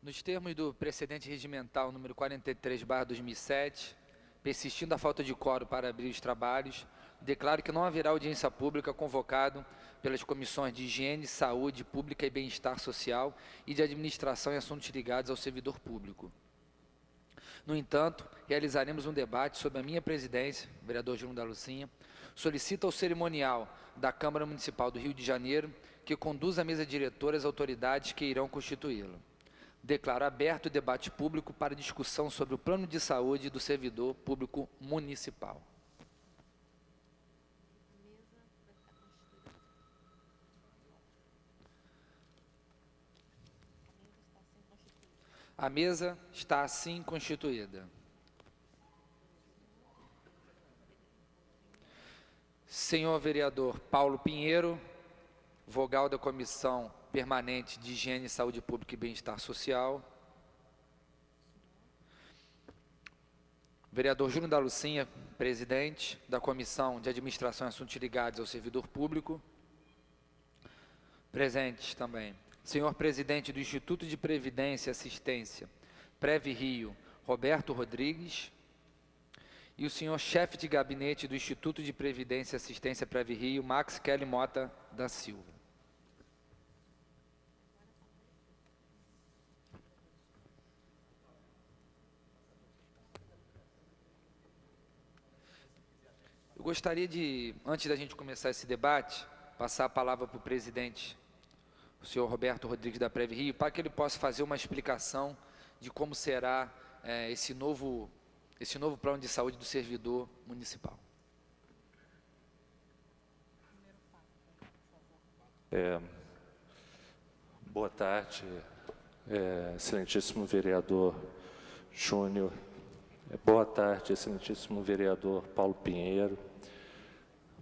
Nos termos do precedente regimental número 43/2007, persistindo a falta de quórum para abrir os trabalhos, declaro que não haverá audiência pública convocado pelas comissões de Higiene, Saúde Pública e Bem-Estar Social e de Administração e Assuntos ligados ao servidor público. No entanto, realizaremos um debate sobre a minha presidência, vereador Júnior da Lucinha, solicita ao cerimonial da Câmara Municipal do Rio de Janeiro que conduza a mesa diretora as autoridades que irão constituí-la. Declaro aberto o debate público para discussão sobre o plano de saúde do servidor público municipal. A mesa está assim constituída. Senhor vereador Paulo Pinheiro, vogal da Comissão Permanente de Higiene, Saúde Pública e Bem-Estar Social. Vereador Júnior da Lucinha, presidente da Comissão de Administração e Assuntos Ligados ao Servidor Público. Presentes também. Senhor presidente do Instituto de Previdência e Assistência, Prev Rio, Roberto Rodrigues. E o senhor chefe de gabinete do Instituto de Previdência e Assistência, Prev Rio, Max Kelly Mota da Silva. Eu gostaria de, antes da gente começar esse debate, passar a palavra para o presidente, o senhor Roberto Rodrigues da Prev Rio, para que ele possa fazer uma explicação de como será esse novo plano de saúde do servidor municipal. Boa tarde, excelentíssimo vereador Júnior. Boa tarde, excelentíssimo vereador Paulo Pinheiro.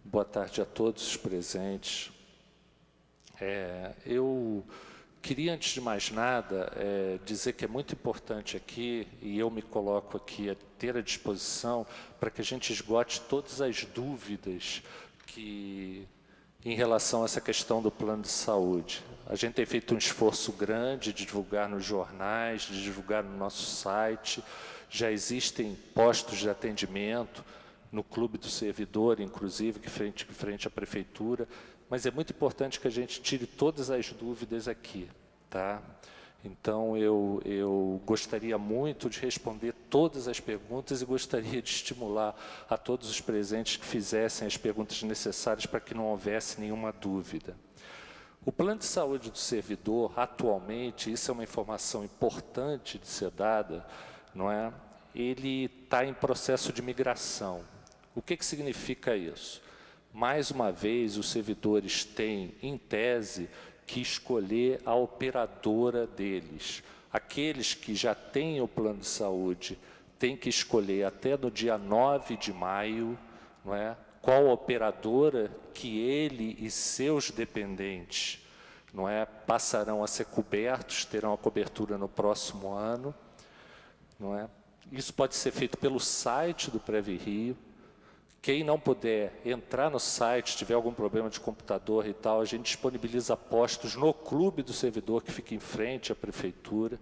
Boa tarde a todos os presentes. Eu queria, antes de mais nada, dizer que é muito importante aqui, e eu me coloco aqui a ter à disposição, para que a gente esgote todas as dúvidas em relação a essa questão do plano de saúde. A gente tem feito um esforço grande de divulgar nos jornais, de divulgar no nosso site. Já existem postos de atendimento no Clube do Servidor, inclusive, que frente à Prefeitura, mas é muito importante que a gente tire todas as dúvidas aqui, tá? Então, eu gostaria muito de responder todas as perguntas e gostaria de estimular a todos os presentes que fizessem as perguntas necessárias para que não houvesse nenhuma dúvida. O plano de saúde do servidor, atualmente, isso é uma informação importante de ser dada, não é? Ele está em processo de migração. O que significa isso? Mais uma vez, os servidores têm, em tese, que escolher a operadora deles. Aqueles que já têm o plano de saúde têm que escolher até no dia 9 de maio, não é? Qual operadora que ele e seus dependentes, não é, passarão a ser cobertos, terão a cobertura no próximo ano, não é? Isso pode ser feito pelo site do Prev Rio. Quem não puder entrar no site, tiver algum problema de computador e tal, a gente disponibiliza postos no Clube do Servidor, que fica em frente à Prefeitura.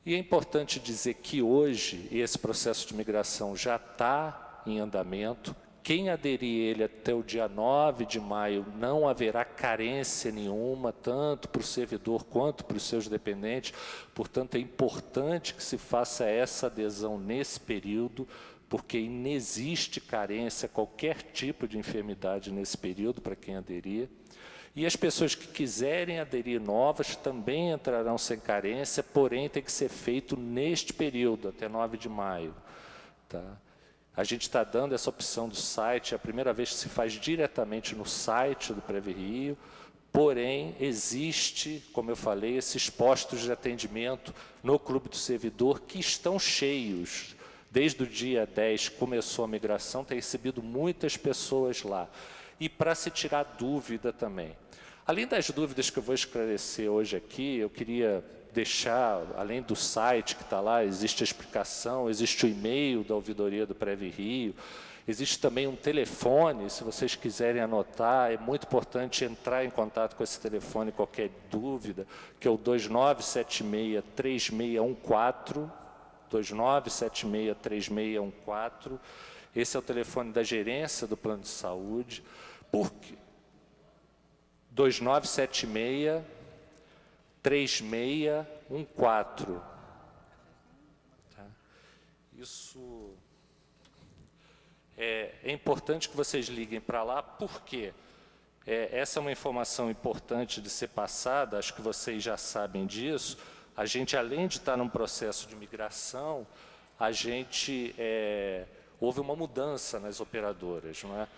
E é importante dizer que hoje esse processo de migração já está em andamento. Quem aderir ele até o dia 9 de maio, não haverá carência nenhuma, tanto para o servidor quanto para os seus dependentes. Portanto, é importante que se faça essa adesão nesse período, porque inexiste carência, qualquer tipo de enfermidade nesse período para quem aderir. E as pessoas que quiserem aderir novas também entrarão sem carência, porém tem que ser feito neste período, até 9 de maio. Tá? A gente está dando essa opção do site, é a primeira vez que se faz diretamente no site do Prev Rio, porém existe, como eu falei, esses postos de atendimento no Clube do Servidor que estão cheios. Desde o dia 10 começou a migração, tem recebido muitas pessoas lá. E para se tirar dúvida também. Além das dúvidas que eu vou esclarecer hoje aqui, eu queria deixar, além do site que está lá, existe a explicação, existe o e-mail da ouvidoria do Prev Rio, Existe também um telefone, se vocês quiserem anotar, é muito importante entrar em contato com esse telefone, qualquer dúvida, que é o 2976-3614, 2976-3614. Esse é o telefone da gerência do plano de saúde. Por quê? 2976-3614. Tá? Isso é importante que vocês liguem para lá, porque essa é uma informação importante de ser passada, acho que vocês já sabem disso. A gente, além de estar num processo de migração, a gente houve uma mudança nas operadoras, não é?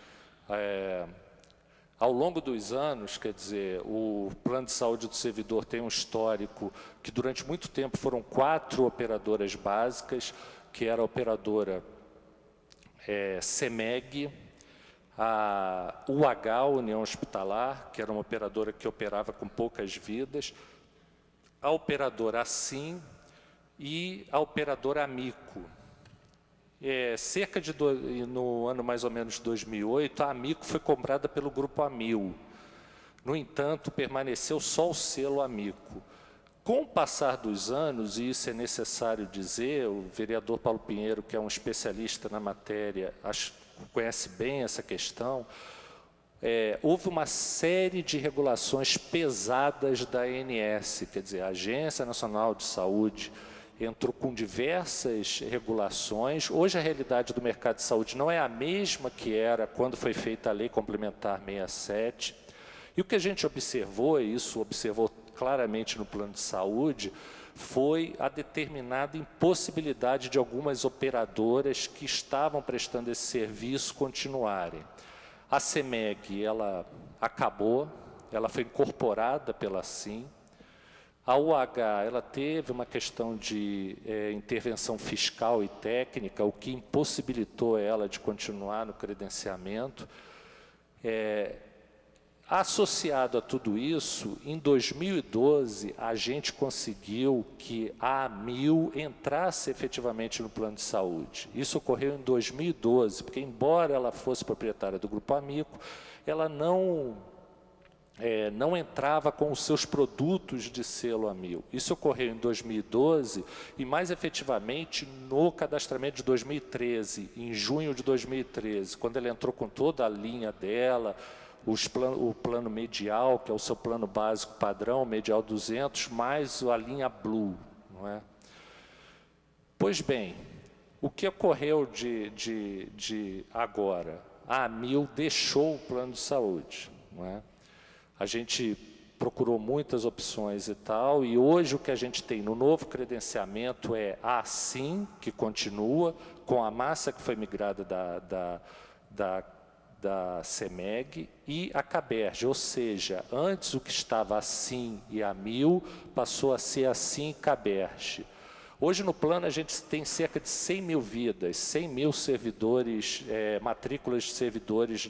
Ao longo dos anos, quer dizer, o plano de saúde do servidor tem um histórico que durante muito tempo foram 4 operadoras básicas, que era a operadora CEMEG, a UH, União Hospitalar, que era uma operadora que operava com poucas vidas, a operadora Assim e a operadora Amico. No ano mais ou menos 2008, a Amico foi comprada pelo Grupo Amil. No entanto, permaneceu só o selo Amico. Com o passar dos anos, e isso é necessário dizer, o vereador Paulo Pinheiro, que é um especialista na matéria, conhece bem essa questão, houve uma série de regulações pesadas da ANS, quer dizer, a Agência Nacional de Saúde entrou com diversas regulações. Hoje a realidade do mercado de saúde não é a mesma que era quando foi feita a Lei Complementar 67. E o que a gente observou, e isso observou claramente no plano de saúde, foi a determinada impossibilidade de algumas operadoras que estavam prestando esse serviço continuarem. A CEMEG, ela acabou, ela foi incorporada pela Assim. A UH, ela teve uma questão de intervenção fiscal e técnica, o que impossibilitou ela de continuar no credenciamento. Associado a tudo isso, em 2012, a gente conseguiu que a Amil entrasse efetivamente no plano de saúde. Isso ocorreu em 2012, porque embora ela fosse proprietária do Grupo Amico, ela não entrava com os seus produtos de selo Amil. Isso ocorreu em 2012 e, mais efetivamente, no cadastramento de 2013, em junho de 2013, quando ela entrou com toda a linha dela, o plano medial, que é o seu plano básico padrão, medial 200, mais a linha Blue. Não é? Pois bem, o que ocorreu de agora? A Amil deixou o plano de saúde. Não é? A gente procurou muitas opções e tal, e hoje o que a gente tem no novo credenciamento é a Assim, que continua, com a massa que foi migrada da CEMEG, e a Caberge, ou seja, antes o que estava Assim e Amil passou a ser Assim e Caberge. Hoje no plano a gente tem cerca de 100 mil vidas, 100 mil servidores, matrículas de servidores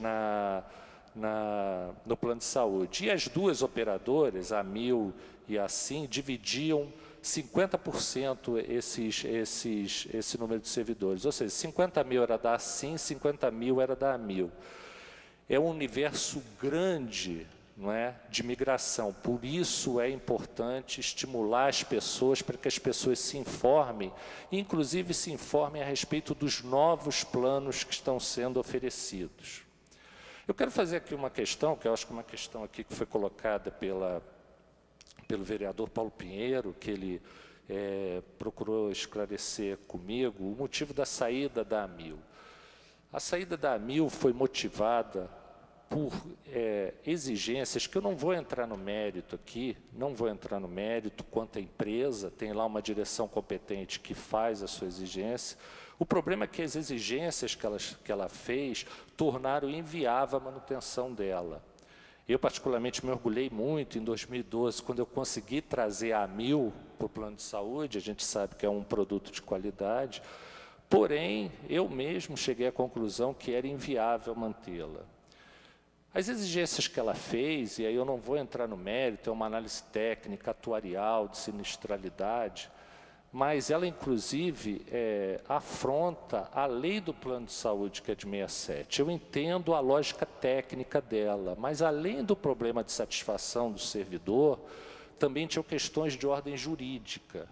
no plano de saúde. E as duas operadoras, a Amil e a Assim, dividiam 50% esse número de servidores. Ou seja, 50 mil era da Assim, 50 mil era da Amil. É um universo grande, não é, de migração. Por isso é importante estimular as pessoas para que as pessoas se informem, inclusive se informem a respeito dos novos planos que estão sendo oferecidos. Eu quero fazer aqui uma questão, que eu acho que é uma questão aqui que foi colocada pelo vereador Paulo Pinheiro, que ele procurou esclarecer comigo, o motivo da saída da Amil. A saída da Amil foi motivada por exigências que eu não vou entrar no mérito aqui, não vou entrar no mérito quanto à empresa, tem lá uma direção competente que faz a sua exigência. O problema é que as exigências que ela fez tornaram inviável a manutenção dela. Eu, particularmente, me orgulhei muito em 2012, quando eu consegui trazer a Amil para o plano de saúde. A gente sabe que é um produto de qualidade, porém, eu mesmo cheguei à conclusão que era inviável mantê-la. As exigências que ela fez, e aí eu não vou entrar no mérito, é uma análise técnica, atuarial, de sinistralidade, mas ela, inclusive, afronta a lei do plano de saúde, que é de 67. Eu entendo a lógica técnica dela, mas além do problema de satisfação do servidor, também tinham questões de ordem jurídica.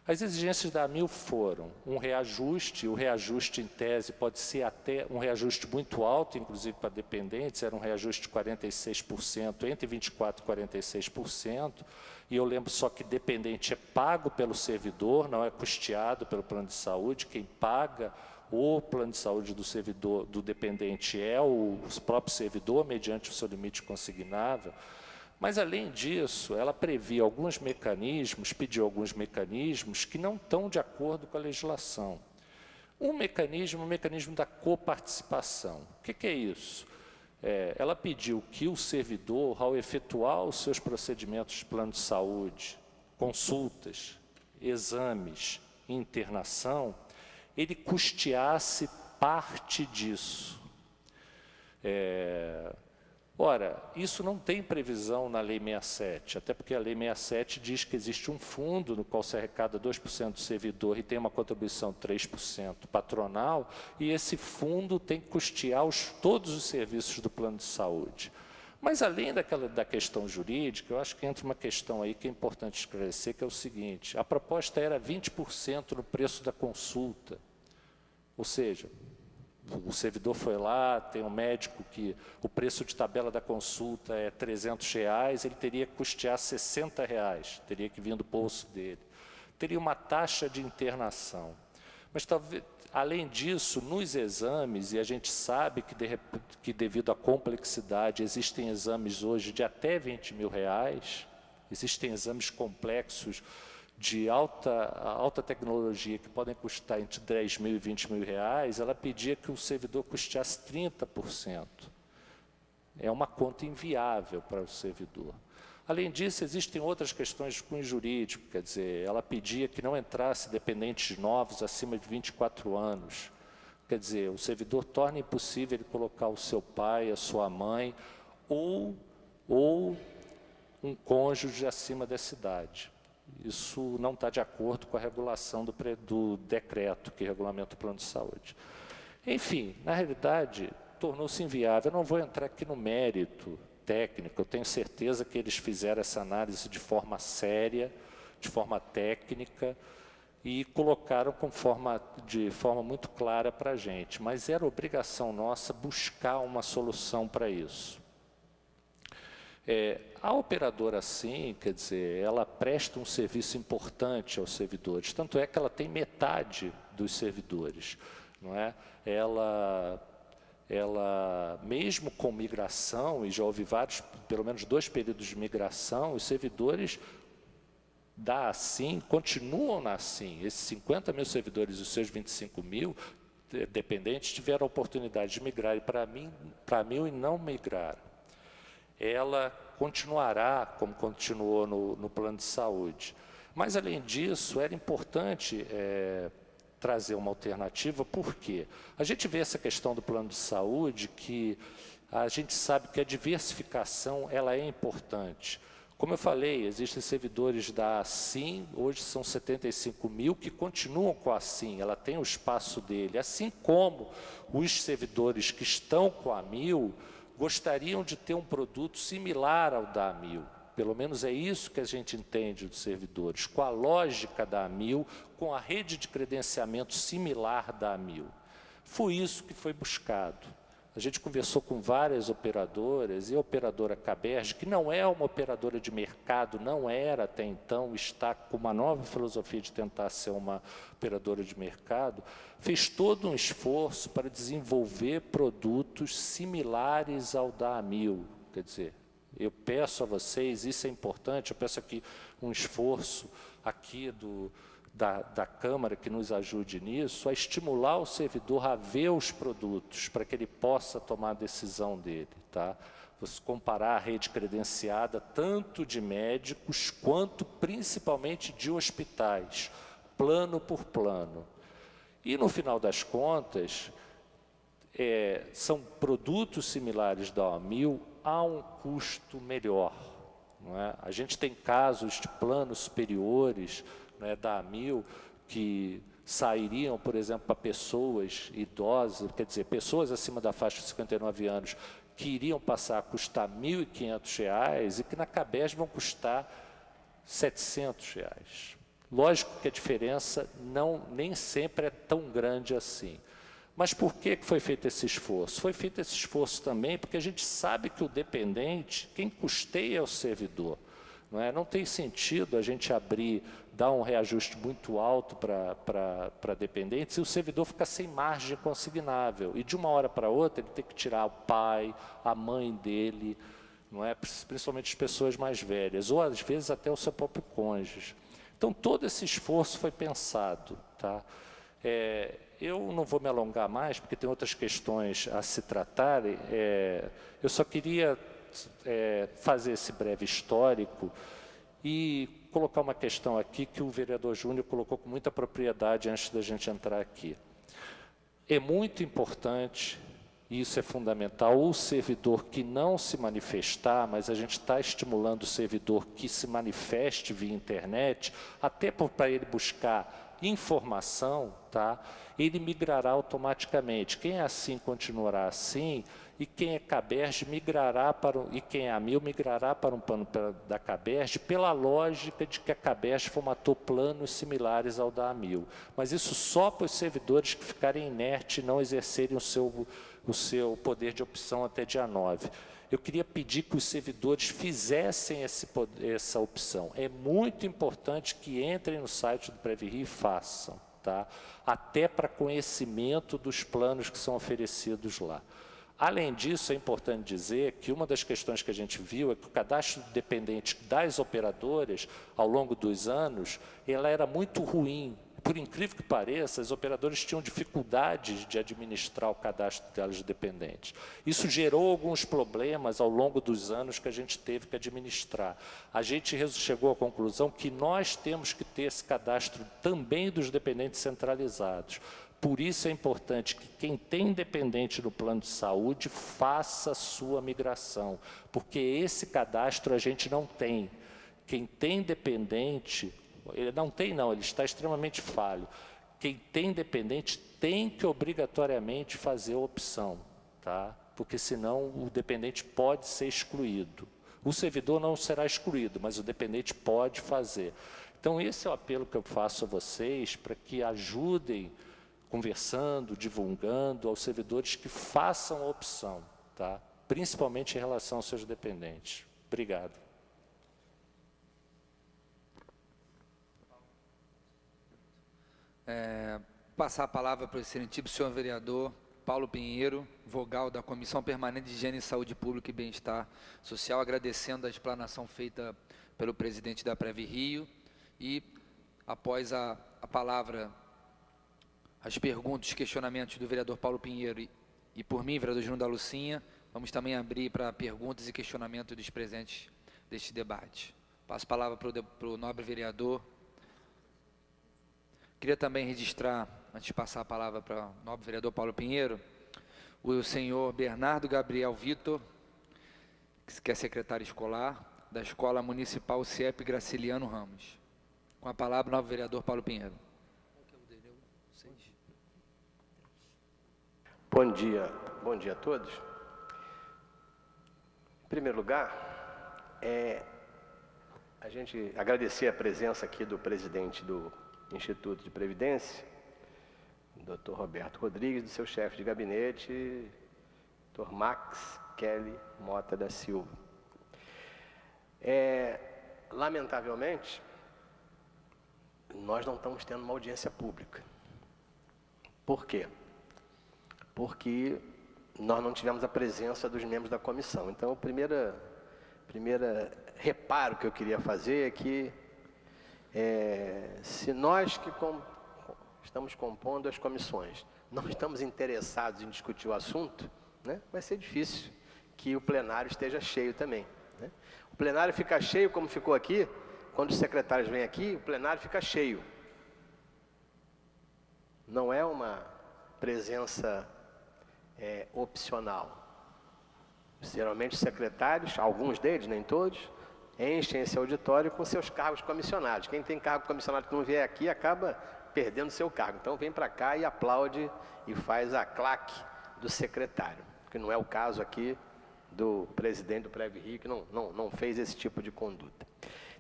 As exigências da AMIL foram um reajuste, o reajuste em tese pode ser até um reajuste muito alto, inclusive para dependentes, era um reajuste de 46%, entre 24% e 46%, e eu lembro só que dependente é pago pelo servidor, não é custeado pelo plano de saúde, quem paga o plano de saúde do servidor, do dependente é o próprio servidor, mediante o seu limite consignável. Mas, além disso, ela previa alguns mecanismos, pediu alguns mecanismos que não estão de acordo com a legislação. Um mecanismo, o mecanismo da coparticipação. O que é isso? Ela pediu que o servidor, ao efetuar os seus procedimentos de plano de saúde, consultas, exames, internação, ele custeasse parte disso. Ora, isso não tem previsão na Lei 67, até porque a Lei 67 diz que existe um fundo no qual se arrecada 2% do servidor e tem uma contribuição 3% patronal, e esse fundo tem que custear todos os serviços do plano de saúde. Mas, além da questão jurídica, eu acho que entra uma questão aí que é importante esclarecer, que é o seguinte: a proposta era 20% no preço da consulta, ou seja, o servidor foi lá, tem um médico que o preço de tabela da consulta é R$300, ele teria que custear R$60, teria que vir do bolso dele. Teria uma taxa de internação. Mas, talvez, além disso, nos exames, e a gente sabe que devido à complexidade, existem exames hoje de até R$20 mil, existem exames complexos de alta tecnologia, que podem custar entre 10 mil e 20 mil reais, ela pedia que o servidor custeasse 30%. É uma conta inviável para o servidor. Além disso, existem outras questões de cunho jurídico, quer dizer, ela pedia que não entrasse dependentes novos acima de 24 anos. Quer dizer, o servidor torna impossível ele colocar o seu pai, a sua mãe, ou um cônjuge acima dessa idade. Isso não está de acordo com a regulação do decreto que regulamenta o plano de saúde. Enfim, na realidade, tornou-se inviável. Eu não vou entrar aqui no mérito técnico, eu tenho certeza que eles fizeram essa análise de forma séria, de forma técnica, e colocaram de forma muito clara para a gente. Mas era obrigação nossa buscar uma solução para isso. A operadora, sim, quer dizer, ela presta um serviço importante aos servidores, tanto é que ela tem metade dos servidores, não é? Ela mesmo com migração, e já houve pelo menos 2 períodos de migração, os servidores da ASSIM continuam na ASSIM. Esses 50 mil servidores e os seus 25 mil dependentes tiveram a oportunidade de migrarem para a MIL e não migraram. Ela continuará como continuou no plano de saúde. Mas, além disso, era importante trazer uma alternativa, porque a gente vê essa questão do plano de saúde, que a gente sabe que a diversificação ela é importante. Como eu falei, existem servidores da ASSIM, hoje são 75 mil, que continuam com a ASSIM, ela tem o espaço dele, assim como os servidores que estão com a MIL, gostariam de ter um produto similar ao da AMIL. Pelo menos é isso que a gente entende dos servidores, com a lógica da AMIL, com a rede de credenciamento similar da AMIL. Foi isso que foi buscado. A gente conversou com várias operadoras, e a operadora Caberge, que não é uma operadora de mercado, não era até então, está com uma nova filosofia de tentar ser uma operadora de mercado, fez todo um esforço para desenvolver produtos similares ao da AMIL. Quer dizer, eu peço a vocês, isso é importante, eu peço aqui um esforço aqui da Câmara que nos ajude nisso, a estimular o servidor a ver os produtos, para que ele possa tomar a decisão dele. Tá? Você comparar a rede credenciada, tanto de médicos, quanto principalmente de hospitais, plano por plano. E, no final das contas, são produtos similares da AMIL a um custo melhor. Não é? A gente tem casos de planos superiores, né, da AMIL, que sairiam, por exemplo, para pessoas idosas, quer dizer, pessoas acima da faixa de 59 anos, que iriam passar a custar R$ 1.500 e que na CABES vão custar R$ 700. Lógico que a diferença nem sempre é tão grande assim. Mas por que foi feito esse esforço? Foi feito esse esforço também porque a gente sabe que o dependente, quem custeia é o servidor. Não tem sentido a gente dar um reajuste muito alto para dependentes e o servidor ficar sem margem consignável. E de uma hora para outra ele tem que tirar o pai, a mãe dele, principalmente as pessoas mais velhas, ou às vezes até o seu próprio cônjuge. Então todo esse esforço foi pensado. Tá? Eu não vou me alongar mais, porque tem outras questões a se tratarem. Eu só queria fazer esse breve histórico e colocar uma questão aqui que o vereador Júnior colocou com muita propriedade antes da gente entrar aqui. É muito importante, e isso é fundamental, o servidor que não se manifestar, mas a gente está estimulando o servidor que se manifeste via internet, até para ele buscar informação, tá? Ele migrará automaticamente. Quem é assim continuará assim, e quem é CABERJ migrará e quem é AMIL migrará para um plano da CABERJ pela lógica de que a CABERJ formatou planos similares ao da AMIL. Mas isso só para os servidores que ficarem inertes e não exercerem o seu poder de opção até dia 9. Eu queria pedir que os servidores fizessem essa opção. É muito importante que entrem no site do PrevRio e façam, tá? Até para conhecimento dos planos que são oferecidos lá. Além disso, é importante dizer que uma das questões que a gente viu é que o cadastro de dependente das operadoras, ao longo dos anos, ela era muito ruim. Por incrível que pareça, as operadoras tinham dificuldades de administrar o cadastro delas de dependentes. Isso gerou alguns problemas ao longo dos anos que a gente teve que administrar. A gente chegou à conclusão que nós temos que ter esse cadastro também dos dependentes centralizados. Por isso é importante que quem tem dependente no plano de saúde faça a sua migração, porque esse cadastro a gente não tem. Quem tem dependente, ele não tem não, ele está extremamente falho. Quem tem dependente tem que obrigatoriamente fazer a opção, tá? Porque senão o dependente pode ser excluído. O servidor não será excluído, mas o dependente pode fazer. Então esse é o apelo que eu faço a vocês, para que ajudem, conversando, divulgando aos servidores que façam a opção, tá? Principalmente em relação aos seus dependentes. Obrigado. Passar a palavra para o excelentíssimo senhor vereador Paulo Pinheiro, vogal da Comissão Permanente de Higiene, Saúde Pública e Bem-Estar Social, agradecendo a explanação feita pelo presidente da PrevRio e, após a palavra, as perguntas e questionamentos do vereador Paulo Pinheiro e por mim, vereador Júnior da Lucinha, vamos também abrir para perguntas e questionamentos dos presentes deste debate. Passo a palavra para o nobre vereador. Queria também registrar, antes de passar a palavra para o nobre vereador Paulo Pinheiro, o senhor Bernardo Gabriel Vitor, que é secretário escolar da Escola Municipal CIEP Graciliano Ramos. Com a palavra, o nobre vereador Paulo Pinheiro. Bom dia a todos. Em primeiro lugar, a gente agradecer a presença aqui do presidente do Instituto de Previdência, Dr. Roberto Rodrigues, do seu chefe de gabinete, Dr. Max Kelly Mota da Silva. Lamentavelmente, nós não estamos tendo uma audiência pública. Por quê? Porque nós não tivemos a presença dos membros da comissão. Então, o primeiro reparo que eu queria fazer é que, se nós que estamos compondo as comissões não estamos interessados em discutir o assunto, né, vai ser difícil que o plenário esteja cheio também, né? O plenário fica cheio, como ficou aqui, quando os secretários vêm aqui, o plenário fica cheio. Não é uma presença opcional. Geralmente os secretários, alguns deles, nem todos, enchem esse auditório com seus cargos comissionados. Quem tem cargo comissionado que não vier aqui acaba perdendo seu cargo. Então vem para cá e aplaude e faz a claque do secretário, que não é o caso aqui do presidente do Prev Rio, que não fez esse tipo de conduta.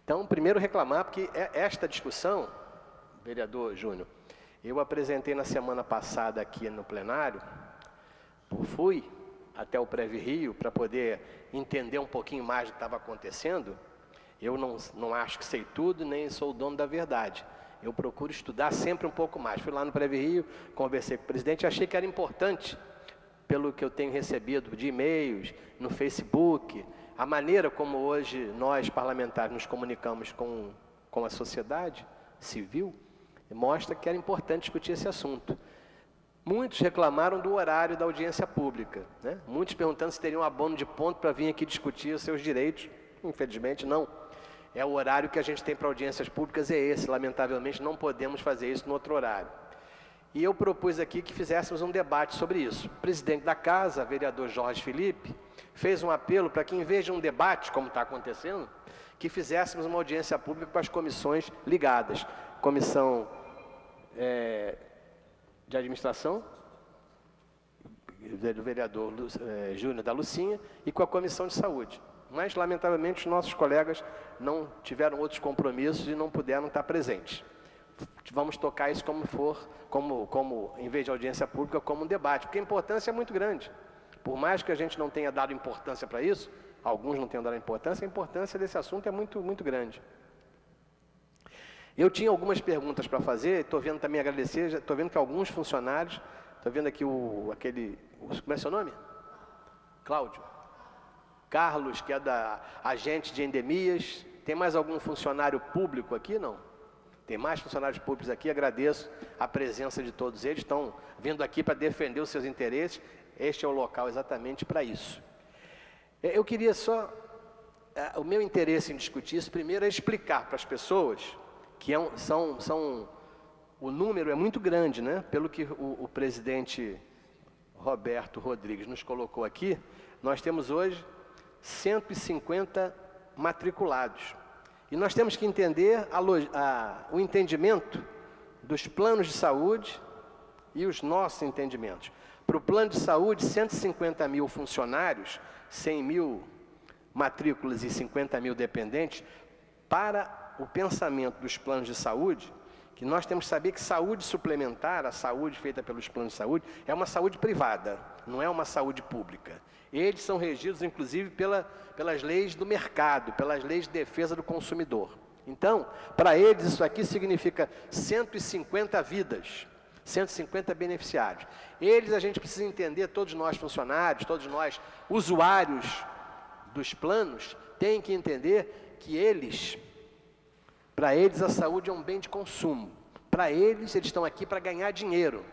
Então, primeiro reclamar, porque esta discussão, vereador Júnior, eu apresentei na semana passada aqui no plenário, fui até o Prev Rio para poder entender um pouquinho mais do que estava acontecendo. Eu não acho que sei tudo, nem sou o dono da verdade. Eu procuro estudar sempre um pouco mais. Fui lá no Prev Rio, conversei com o presidente, achei que era importante, pelo que eu tenho recebido de e-mails, no Facebook, a maneira como hoje nós, parlamentares, nos comunicamos com a sociedade civil, mostra que era importante discutir esse assunto. Muitos reclamaram do horário da audiência pública, né? Muitos perguntando se teriam abono de ponto para vir aqui discutir os seus direitos. Infelizmente, não. É o horário que a gente tem para audiências públicas, é esse. Lamentavelmente, não podemos fazer isso no outro horário. E eu propus aqui que fizéssemos um debate sobre isso. O presidente da Casa, vereador Jorge Felipe, fez um apelo para que, em vez de um debate, como está acontecendo, que fizéssemos uma audiência pública com as comissões ligadas. Comissão de Administração, do vereador Júnior da Lucinha, e com a Comissão de Saúde. Mas, lamentavelmente, os nossos colegas não tiveram outros compromissos e não puderam estar presentes. Vamos tocar isso como em vez de audiência pública, como um debate, porque a importância é muito grande. Por mais que a gente não tenha dado importância para isso, alguns não tenham dado importância, a importância desse assunto é muito, muito grande. Eu tinha algumas perguntas para fazer, estou vendo também agradecer, estou vendo que alguns funcionários, estou vendo aqui como é seu nome? Cláudio. Carlos, que é da agente de endemias. Tem mais algum funcionário público aqui? Não? Tem mais funcionários públicos aqui, agradeço a presença de todos eles, estão vindo aqui para defender os seus interesses, este é o local exatamente para isso. Eu queria só, o meu interesse em discutir isso, primeiro é explicar para as pessoas, que o número é muito grande, né? Pelo que o presidente Roberto Rodrigues nos colocou aqui, nós temos hoje 150 matriculados. E nós temos que entender o entendimento dos planos de saúde e os nossos entendimentos. Para o plano de saúde, 150 mil funcionários, 100 mil matrículas e 50 mil dependentes. Para o pensamento dos planos de saúde, que nós temos que saber que saúde suplementar, a saúde feita pelos planos de saúde, é uma saúde privada, não é uma saúde pública. Eles são regidos, inclusive, pelas leis do mercado, pelas leis de defesa do consumidor. Então, para eles, isso aqui significa 150 vidas, 150 beneficiários. Eles, a gente precisa entender, todos nós funcionários, todos nós usuários dos planos, têm que entender que para eles, a saúde é um bem de consumo. Para eles estão aqui para ganhar dinheiro,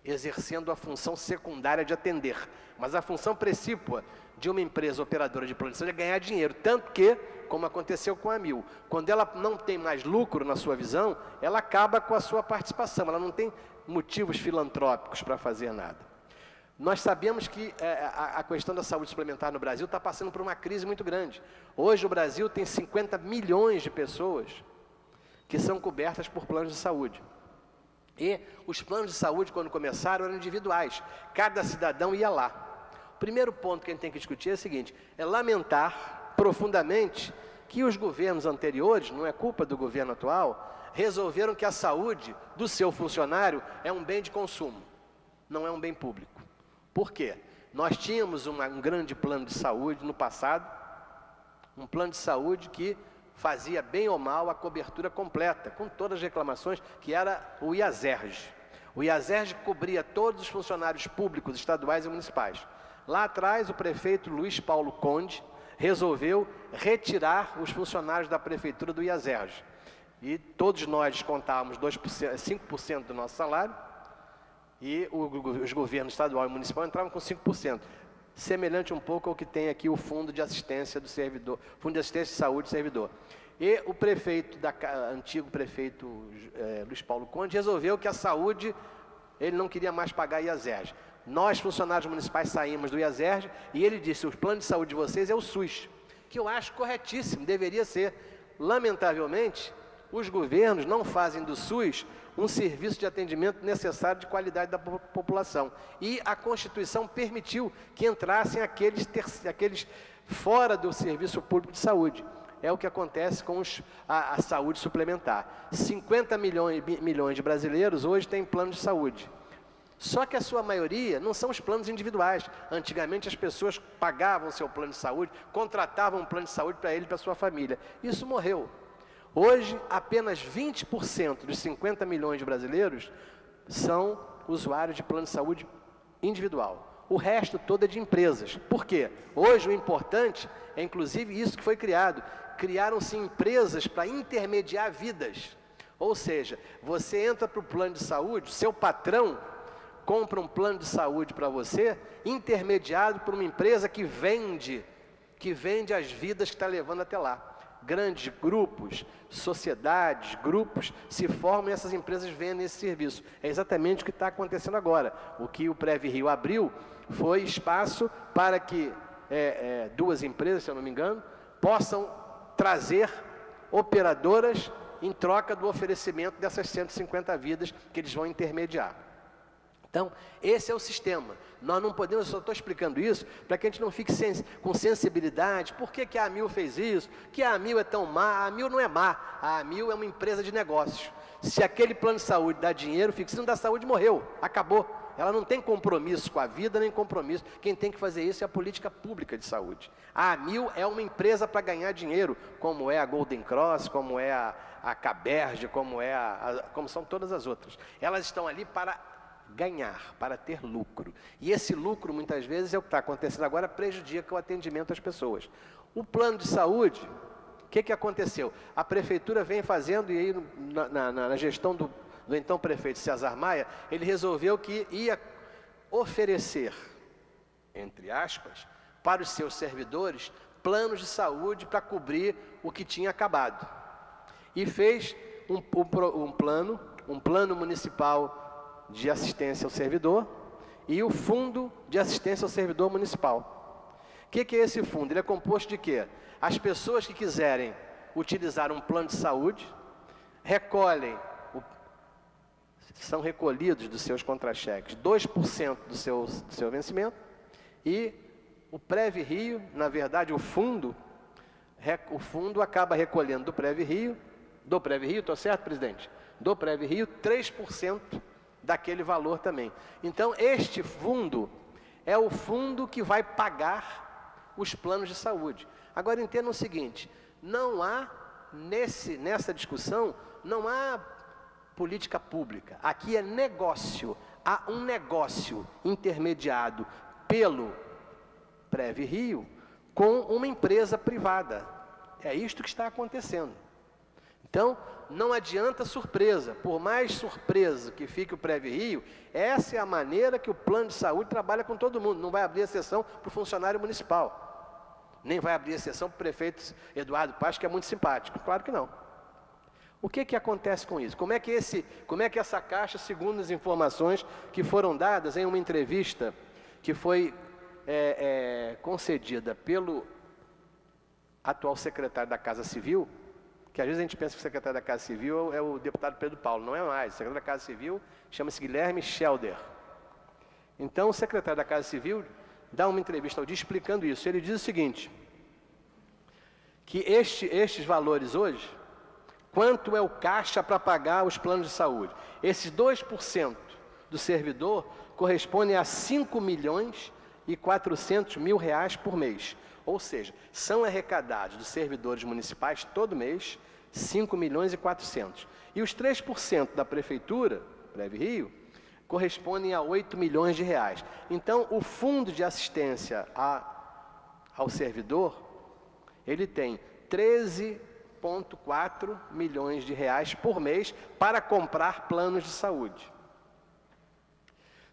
exercendo a função secundária de atender. Mas a função principal de uma empresa operadora de plano de saúde é ganhar dinheiro. Tanto que, como aconteceu com a Amil, quando ela não tem mais lucro na sua visão, ela acaba com a sua participação. Ela não tem motivos filantrópicos para fazer nada. Nós sabemos que a questão da saúde suplementar no Brasil está passando por uma crise muito grande. Hoje o Brasil tem 50 milhões de pessoas que são cobertas por planos de saúde. E os planos de saúde, quando começaram, eram individuais. Cada cidadão ia lá. O primeiro ponto que a gente tem que discutir é o seguinte: é lamentar profundamente que os governos anteriores, não é culpa do governo atual, resolveram que a saúde do seu funcionário é um bem de consumo, não é um bem público. Por quê? Nós tínhamos um grande plano de saúde no passado, um plano de saúde que fazia bem ou mal a cobertura completa, com todas as reclamações, que era o IASERJ. O IASERJ cobria todos os funcionários públicos, estaduais e municipais. Lá atrás, o prefeito Luiz Paulo Conde resolveu retirar os funcionários da prefeitura do IASERJ. E todos nós descontávamos 5% do nosso salário, e os governos estadual e municipal entravam com 5%. Semelhante um pouco ao que tem aqui o Fundo de Assistência do Servidor, Fundo de Assistência de Saúde do Servidor. E o prefeito, antigo prefeito Luiz Paulo Conde, resolveu que a saúde, ele não queria mais pagar IASERJ. Nós, funcionários municipais, saímos do IASERJ e ele disse: o plano de saúde de vocês é o SUS. que eu acho corretíssimo, deveria ser. Lamentavelmente, os governos não fazem do SUS um serviço de atendimento necessário de qualidade da população. E a Constituição permitiu que entrassem aqueles fora do serviço público de saúde. É o que acontece com a saúde suplementar. 50 milhões de brasileiros hoje têm plano de saúde. Só que a sua maioria não são os planos individuais. Antigamente as pessoas pagavam seu plano de saúde, contratavam um plano de saúde para ele e para a sua família. Isso morreu. Hoje, apenas 20% dos 50 milhões de brasileiros são usuários de plano de saúde individual. O resto todo é de empresas. Por quê? Hoje o importante é inclusive isso que foi criado. Criaram-se empresas para intermediar vidas. Ou seja, você entra para o plano de saúde, seu patrão compra um plano de saúde para você, intermediado por uma empresa que vende as vidas que está levando até lá. Grandes grupos, sociedades, grupos se formam e essas empresas vendem esse serviço. É exatamente o que está acontecendo agora. O que o PrevRio abriu foi espaço para que duas empresas, se eu não me engano, possam trazer operadoras em troca do oferecimento dessas 150 vidas que eles vão intermediar. Então, esse é o sistema. Nós não podemos, eu só estou explicando isso para que a gente não fique com sensibilidade. Por que a AMIL fez isso? Que a AMIL é tão má? A AMIL não é má. A AMIL é uma empresa de negócios. Se aquele plano de saúde dá dinheiro, se não dá saúde, morreu. Acabou. Ela não tem compromisso com a vida, nem compromisso. Quem tem que fazer isso é a política pública de saúde. A AMIL é uma empresa para ganhar dinheiro, como é a Golden Cross, como é a Caberge, como são todas as outras. Elas estão ali para ganhar, para ter lucro. E esse lucro, muitas vezes, é o que está acontecendo agora, prejudica o atendimento às pessoas. O plano de saúde, o que aconteceu? A prefeitura vem fazendo, e aí na gestão do então prefeito César Maia, ele resolveu que ia oferecer, entre aspas, para os seus servidores, planos de saúde para cobrir o que tinha acabado. E fez um plano municipal de assistência ao servidor e o Fundo de Assistência ao Servidor Municipal. O que é esse fundo? Ele é composto de quê? As pessoas que quiserem utilizar um plano de saúde, são recolhidos dos seus contra-cheques 2% do seu vencimento, e o PrevRio, na verdade o fundo acaba recolhendo do PrevRio, estou certo, presidente? Do PrevRio 3% daquele valor também. Então, este fundo é o fundo que vai pagar os planos de saúde. Agora, entenda o seguinte, não há, nessa discussão, não há política pública. Aqui é negócio. Há um negócio intermediado pelo PrevRio com uma empresa privada. É isto que está acontecendo. Então, não adianta surpresa. Por mais surpresa que fique o PrevRio, essa é a maneira que o plano de saúde trabalha com todo mundo. Não vai abrir exceção para o funcionário municipal. Nem vai abrir exceção para o prefeito Eduardo Paes, que é muito simpático. Claro que não. O que acontece com isso? Como é que essa Caixa, segundo as informações que foram dadas em uma entrevista que foi concedida pelo atual secretário da Casa Civil, que às vezes a gente pensa que o secretário da Casa Civil é o deputado Pedro Paulo, não é mais. O secretário da Casa Civil chama-se Guilherme Schelder. Então, o secretário da Casa Civil dá uma entrevista ao dia explicando isso. Ele diz o seguinte, que estes valores hoje, quanto é o caixa para pagar os planos de saúde? Esses 2% do servidor correspondem a R$ 5.400.000 por mês. Ou seja, são arrecadados dos servidores municipais todo mês 5.400.000. E os 3% da prefeitura, PrevRio, correspondem a R$ 8 milhões. Então, o fundo de assistência ao servidor, ele tem 13,4 milhões de reais por mês para comprar planos de saúde.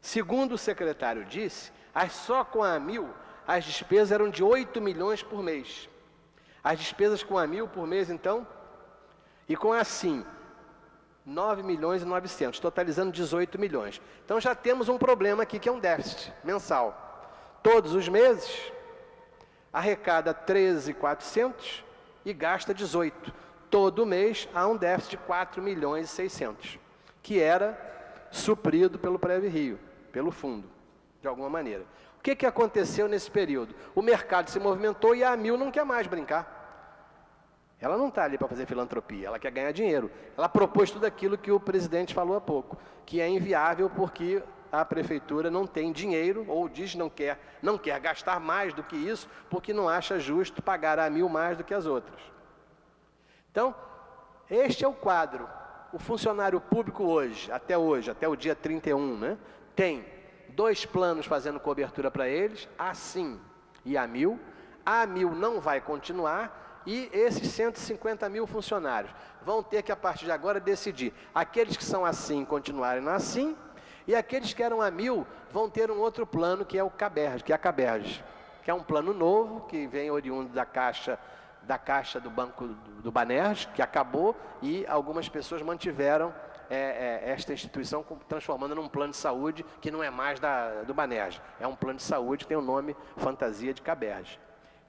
Segundo o secretário disse, só com a AMIL, as despesas eram de 8 milhões por mês. As despesas com a AMIL por mês, então, e com a SIM, 9.900.000, totalizando 18 milhões. Então já temos um problema aqui, que é um déficit mensal. Todos os meses, arrecada 13.400 e gasta 18. Todo mês há um déficit de 4.600.000, que era suprido pelo Prev-Rio, pelo fundo, de alguma maneira. O que aconteceu nesse período? O mercado se movimentou e a AMIL não quer mais brincar. Ela não está ali para fazer filantropia, ela quer ganhar dinheiro. Ela propôs tudo aquilo que o presidente falou há pouco, que é inviável porque a prefeitura não tem dinheiro, ou diz não quer gastar mais do que isso, porque não acha justo pagar a AMIL mais do que as outras. Então, este é o quadro. O funcionário público hoje, até o dia 31, né, tem 2 planos fazendo cobertura para eles, a Sim e a AMIL. A AMIL não vai continuar e esses 150.000 funcionários vão ter que, a partir de agora, decidir. Aqueles que são assim continuarem na Sim e aqueles que eram a AMIL vão ter um outro plano, que é o CABERJ, que é a CABERJ, que é um plano novo, que vem oriundo da Caixa do Banco do Banerj, que acabou, e algumas pessoas mantiveram esta instituição, transformando num plano de saúde que não é mais do Banerj, é um plano de saúde que tem o nome fantasia de CABERJ.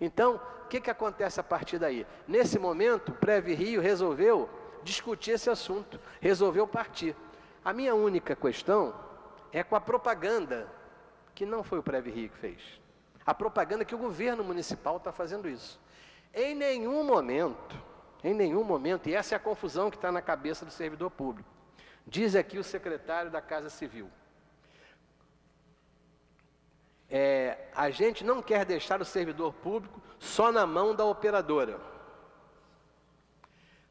Então, o que acontece a partir daí? Nesse momento, o Prev-Rio resolveu discutir esse assunto, resolveu partir. A minha única questão é com a propaganda, que não foi o Prev-Rio que fez. A propaganda que o governo municipal está fazendo isso. Em nenhum momento, e essa é a confusão que está na cabeça do servidor público, diz aqui o secretário da Casa Civil, a gente não quer deixar o servidor público só na mão da operadora.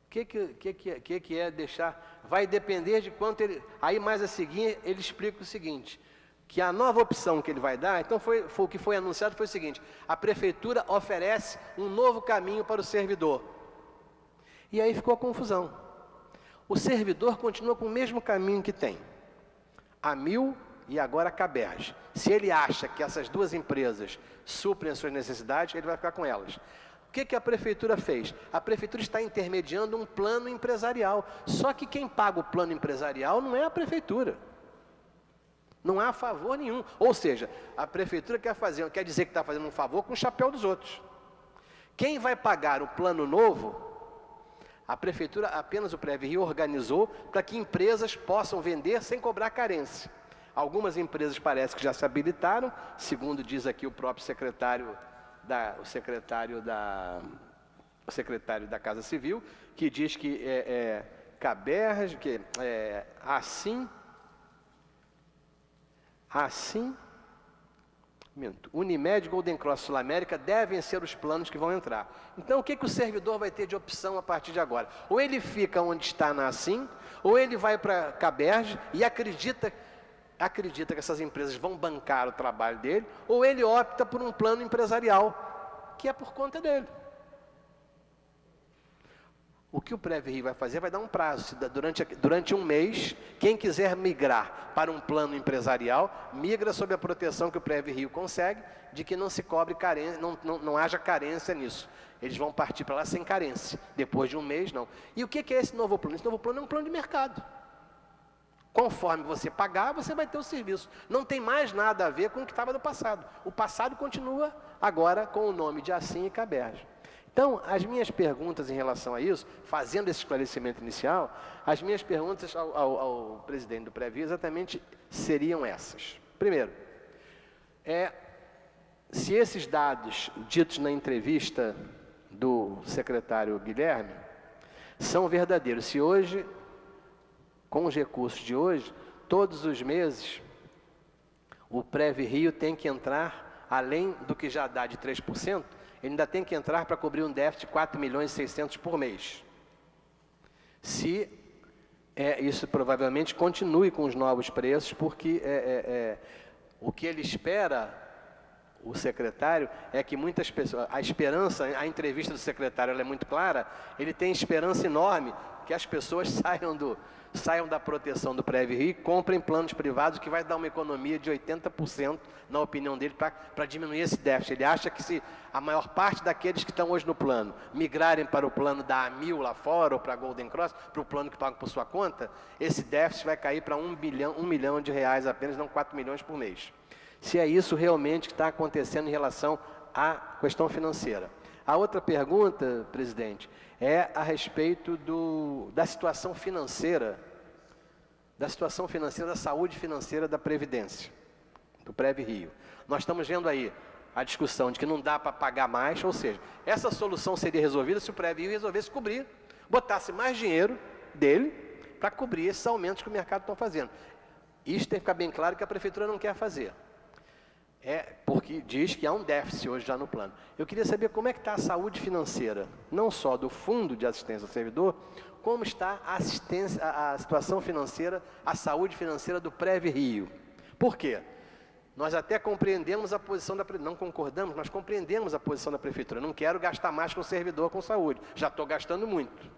O que é deixar? Vai depender de quanto ele... Aí mais a seguir, ele explica o seguinte, que a nova opção que ele vai dar, então o que foi anunciado foi o seguinte, a prefeitura oferece um novo caminho para o servidor. E aí ficou a confusão. O servidor continua com o mesmo caminho que tem. A AMIL e agora a CABERJ. Se ele acha que essas 2 empresas suprem as suas necessidades, ele vai ficar com elas. O que a prefeitura fez? A prefeitura está intermediando um plano empresarial. Só que quem paga o plano empresarial não é a prefeitura. Não há favor nenhum. Ou seja, a prefeitura quer dizer que está fazendo um favor com o chapéu dos outros. Quem vai pagar o plano novo? A prefeitura, apenas o Prev-Rio organizou para que empresas possam vender sem cobrar carência. Algumas empresas parece que já se habilitaram, segundo diz aqui o próprio secretário da Casa Civil, que diz que CABERJ, que assim, Unimed, Golden Cross, Sul América devem ser os planos que vão entrar. Então, o que o servidor vai ter de opção a partir de agora? Ou ele fica onde está na Assim, ou ele vai para a CABERJ e acredita que essas empresas vão bancar o trabalho dele, ou ele opta por um plano empresarial, que é por conta dele. O que o Prev-Rio vai fazer, vai dar um prazo. Durante um mês, quem quiser migrar para um plano empresarial, migra sob a proteção que o Prev-Rio consegue, de que não se cobre carência, não haja carência nisso. Eles vão partir para lá sem carência. Depois de um mês, não. E o que é esse novo plano? Esse novo plano é um plano de mercado. Conforme você pagar, você vai ter o serviço. Não tem mais nada a ver com o que estava no passado. O passado continua agora com o nome de Assim e CABERJ. Então, as minhas perguntas em relação a isso, fazendo esse esclarecimento inicial, as minhas perguntas ao presidente do Prev-Rio exatamente seriam essas. Primeiro, se esses dados ditos na entrevista do secretário Guilherme são verdadeiros, se hoje, com os recursos de hoje, todos os meses, o Prev-Rio tem que entrar, além do que já dá de 3%, ele ainda tem que entrar para cobrir um déficit de 4.600.000 por mês. Se isso provavelmente continue com os novos preços, porque o que ele espera, o secretário, é que muitas pessoas... A entrevista do secretário ela é muito clara, ele tem esperança enorme que as pessoas saiam da proteção do Prev-Rio e comprem planos privados, que vai dar uma economia de 80%, na opinião dele, para diminuir esse déficit. Ele acha que se a maior parte daqueles que estão hoje no plano migrarem para o plano da AMIL lá fora, ou para a Golden Cross, para o plano que pagam por sua conta, esse déficit vai cair para 1 milhão de reais apenas, não 4 milhões por mês. Se é isso realmente que está acontecendo em relação à questão financeira. A outra pergunta, presidente, é a respeito da situação financeira, da saúde financeira da Previdência, do Prev-Rio. Nós estamos vendo aí a discussão de que não dá para pagar mais, ou seja, essa solução seria resolvida se o Prev-Rio resolvesse cobrir, botasse mais dinheiro dele para cobrir esses aumentos que o mercado está fazendo. Isso tem que ficar bem claro que a Prefeitura não quer fazer. Porque diz que há um déficit hoje já no plano. Eu queria saber como é que está a saúde financeira, não só do Fundo de Assistência ao Servidor, como está a situação financeira, a saúde financeira do Prev-Rio. Por quê? Nós até compreendemos a posição da Prefeitura, não concordamos, mas compreendemos a posição da Prefeitura. Não quero gastar mais com o servidor com saúde, já estou gastando muito.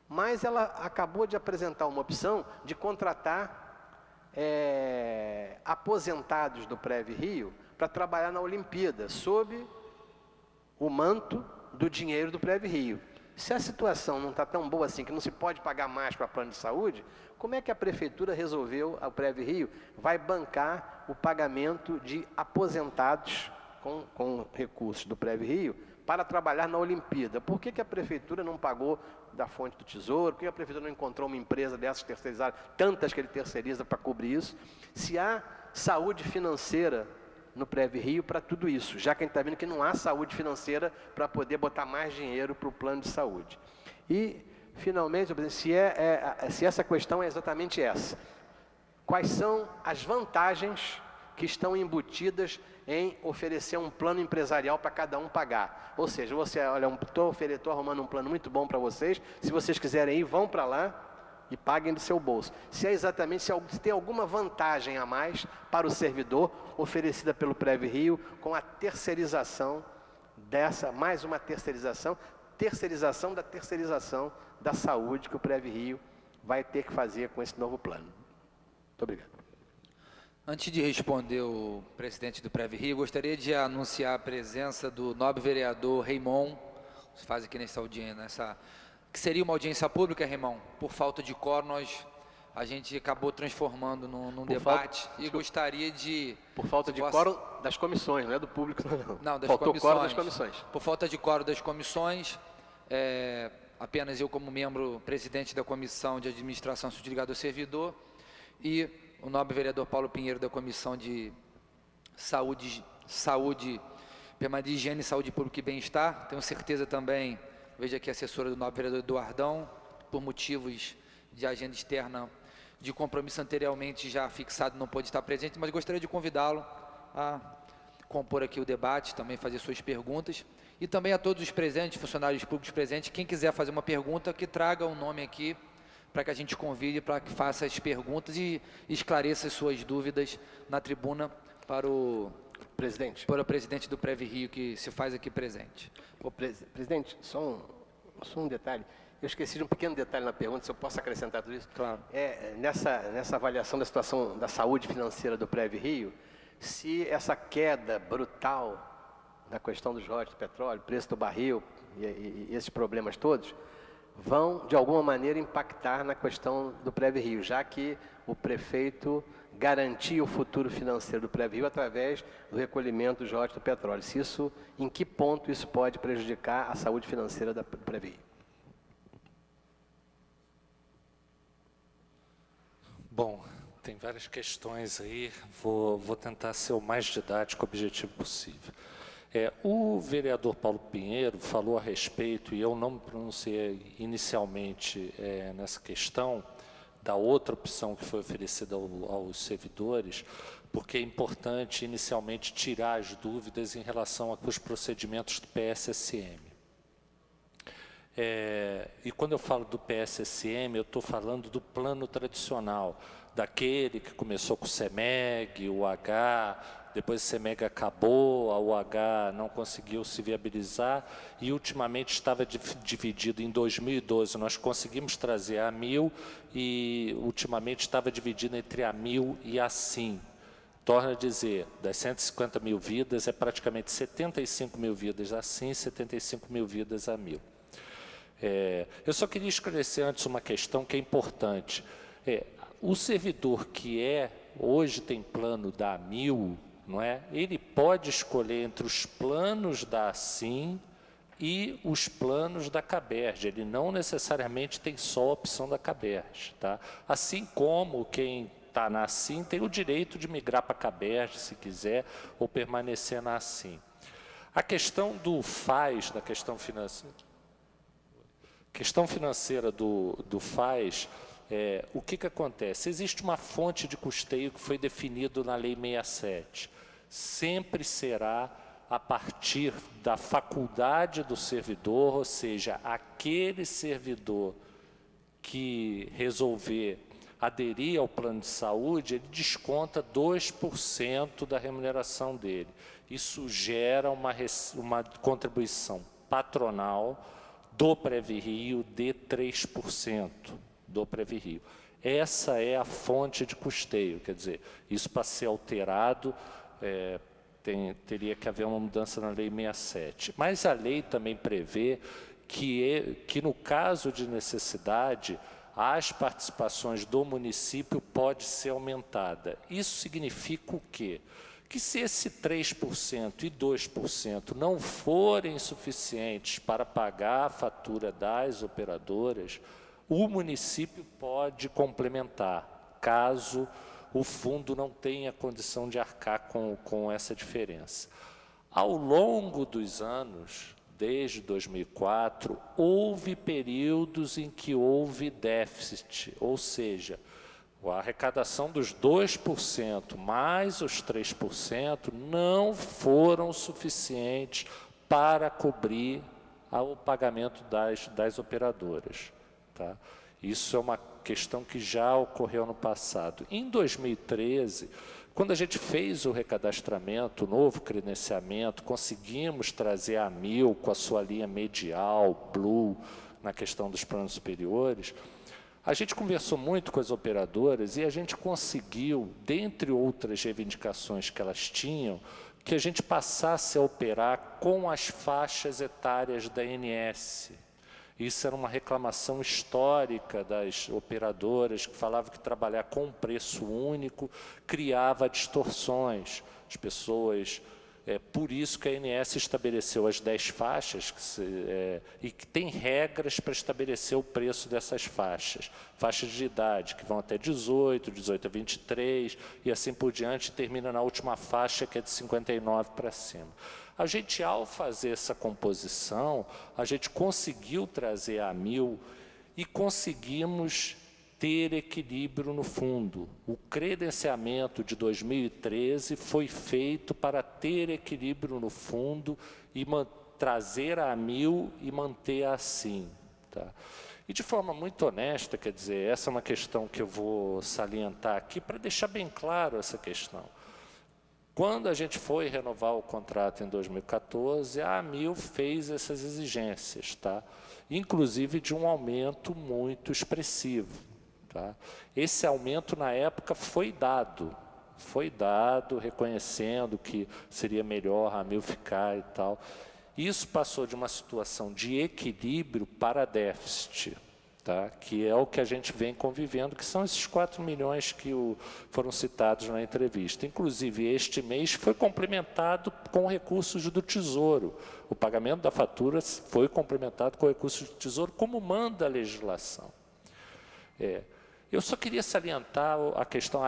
Mas ela acabou de apresentar uma opção de contratar aposentados do Prev-Rio para trabalhar na Olimpíada, sob o manto do dinheiro do Prev-Rio. Se a situação não está tão boa assim, que não se pode pagar mais para plano de saúde, como é que a Prefeitura resolveu, a Prev-Rio, vai bancar o pagamento de aposentados com recursos do Prev-Rio para trabalhar na Olimpíada? Por que a Prefeitura não pagou da fonte do Tesouro? Por que a Prefeitura não encontrou uma empresa dessas terceirizadas, tantas que ele terceiriza para cobrir isso? Se há saúde financeira no Prev-Rio para tudo isso, já que a gente está vendo que não há saúde financeira para poder botar mais dinheiro para o plano de saúde. E, finalmente, se essa questão é exatamente essa, quais são as vantagens que estão embutidas em oferecer um plano empresarial para cada um pagar? Ou seja, você, olha, estou arrumando um plano muito bom para vocês, se vocês quiserem ir, vão para lá e paguem do seu bolso. Se tem alguma vantagem a mais para o servidor, oferecida pelo Prev-Rio, com a terceirização mais uma terceirização da terceirização da saúde que o Prev-Rio vai ter que fazer com esse novo plano. Muito obrigado. Antes de responder o presidente do Prev-Rio, gostaria de anunciar a presença do nobre vereador Raimon, que faz aqui nessa audiência, que seria uma audiência pública, Raimon. Por falta de quórum, a gente acabou transformando num debate e gostaria de... Por falta de quórum das comissões, não é do público, não. Não, das Faltou comissões. Quórum das comissões. Por falta de quórum das comissões, apenas eu como membro, presidente da Comissão de Administração Subdelegado ao Servidor, e o nobre vereador Paulo Pinheiro, da Comissão de Saúde, Permanente de Higiene, Saúde Pública e Bem-Estar. Tenho certeza também, vejo aqui a assessora do nobre vereador Eduardão, por motivos de agenda externa, de compromisso anteriormente já fixado, não pôde estar presente, mas gostaria de convidá-lo a compor aqui o debate, também fazer suas perguntas, e também a todos os presentes, funcionários públicos presentes, quem quiser fazer uma pergunta, que traga um nome aqui, para que a gente convide para que faça as perguntas e esclareça as suas dúvidas na tribuna para o presidente do Prev-Rio, que se faz aqui presente. Presidente, só um detalhe. Eu esqueci de um pequeno detalhe na pergunta, se eu posso acrescentar tudo isso. Claro. Nessa avaliação da situação da saúde financeira do Prev-Rio, se essa queda brutal na questão dos royalties do petróleo, preço do barril e esses problemas todos, vão, de alguma maneira, impactar na questão do Prev-Rio, já que o prefeito garantia o futuro financeiro do Prev-Rio através do recolhimento dos royalties do petróleo. Em que ponto isso pode prejudicar a saúde financeira do Prev-Rio? Bom, tem várias questões aí, vou tentar ser o mais didático, objetivo possível. O vereador Paulo Pinheiro falou a respeito, e eu não me pronunciei inicialmente nessa questão, da outra opção que foi oferecida aos servidores, porque é importante inicialmente tirar as dúvidas em relação aos procedimentos do PSSM. E quando eu falo do PSSM, eu estou falando do plano tradicional, daquele que começou com o CEMEG, o H, depois o CEMEG acabou, a UH não conseguiu se viabilizar e ultimamente estava dividido em 2012. Nós conseguimos trazer a 1000 e ultimamente estava dividido entre a 1000 e a SIM. Torna a dizer, das 150 mil vidas, é praticamente 75 mil vidas a SIM, 75 mil vidas a 1000. Eu só queria esclarecer antes uma questão que é importante. O servidor que hoje tem plano da 1000, não é? Ele pode escolher entre os planos da Assim e os planos da CABERJ. Ele não necessariamente tem só a opção da CABERJ, tá? Assim como quem está na Assim tem o direito de migrar para a CABERJ, se quiser, ou permanecer na Assim. A questão do FAS, da questão financeira do FAS, o que acontece? Existe uma fonte de custeio que foi definido na Lei 67. Sempre será a partir da faculdade do servidor, ou seja, aquele servidor que resolver aderir ao plano de saúde, ele desconta 2% da remuneração dele. Isso gera uma contribuição patronal do Previ-Rio de 3% do Previ-Rio. Essa é a fonte de custeio, quer dizer, isso para ser alterado, teria que haver uma mudança na Lei 67. Mas a lei também prevê que no caso de necessidade, as participações do município pode ser aumentada. Isso significa o quê? Que se esse 3% e 2% não forem suficientes para pagar a fatura das operadoras, o município pode complementar, caso o fundo não tenha condição de arcar com essa diferença. Ao longo dos anos, desde 2004, houve períodos em que houve déficit, ou seja, a arrecadação dos 2% mais os 3% não foram suficientes para cobrir o pagamento das operadoras, tá? Isso é uma questão que já ocorreu no passado. Em 2013, quando a gente fez o recadastramento, o novo credenciamento, conseguimos trazer a AMIL com a sua linha medial, Blue, na questão dos planos superiores. A gente conversou muito com as operadoras e a gente conseguiu, dentre outras reivindicações que elas tinham, que a gente passasse a operar com as faixas etárias da ANS. Isso era uma reclamação histórica das operadoras, que falavam que trabalhar com preço único criava distorções. As pessoas... por isso que a ANS estabeleceu as 10 faixas e que tem regras para estabelecer o preço dessas faixas. Faixas de idade, que vão até 18, 18 a 23, e assim por diante, termina na última faixa, que é de 59 para cima. A gente, ao fazer essa composição, a gente conseguiu trazer a AMIL e conseguimos ter equilíbrio no fundo. O credenciamento de 2013 foi feito para ter equilíbrio no fundo e trazer a AMIL e manter assim, tá? E de forma muito honesta, quer dizer, essa é uma questão que eu vou salientar aqui para deixar bem claro essa questão. Quando a gente foi renovar o contrato em 2014, a AMIL fez essas exigências, tá? Inclusive de um aumento muito expressivo. Tá? Esse aumento, na época, foi dado reconhecendo que seria melhor a AMIL ficar e tal. Isso passou de uma situação de equilíbrio para déficit, tá? Que é o que a gente vem convivendo, que são esses 4 milhões que foram citados na entrevista. Inclusive, este mês foi complementado com recursos do Tesouro. O pagamento da fatura foi complementado com recursos do Tesouro, como manda a legislação. Eu só queria salientar a questão,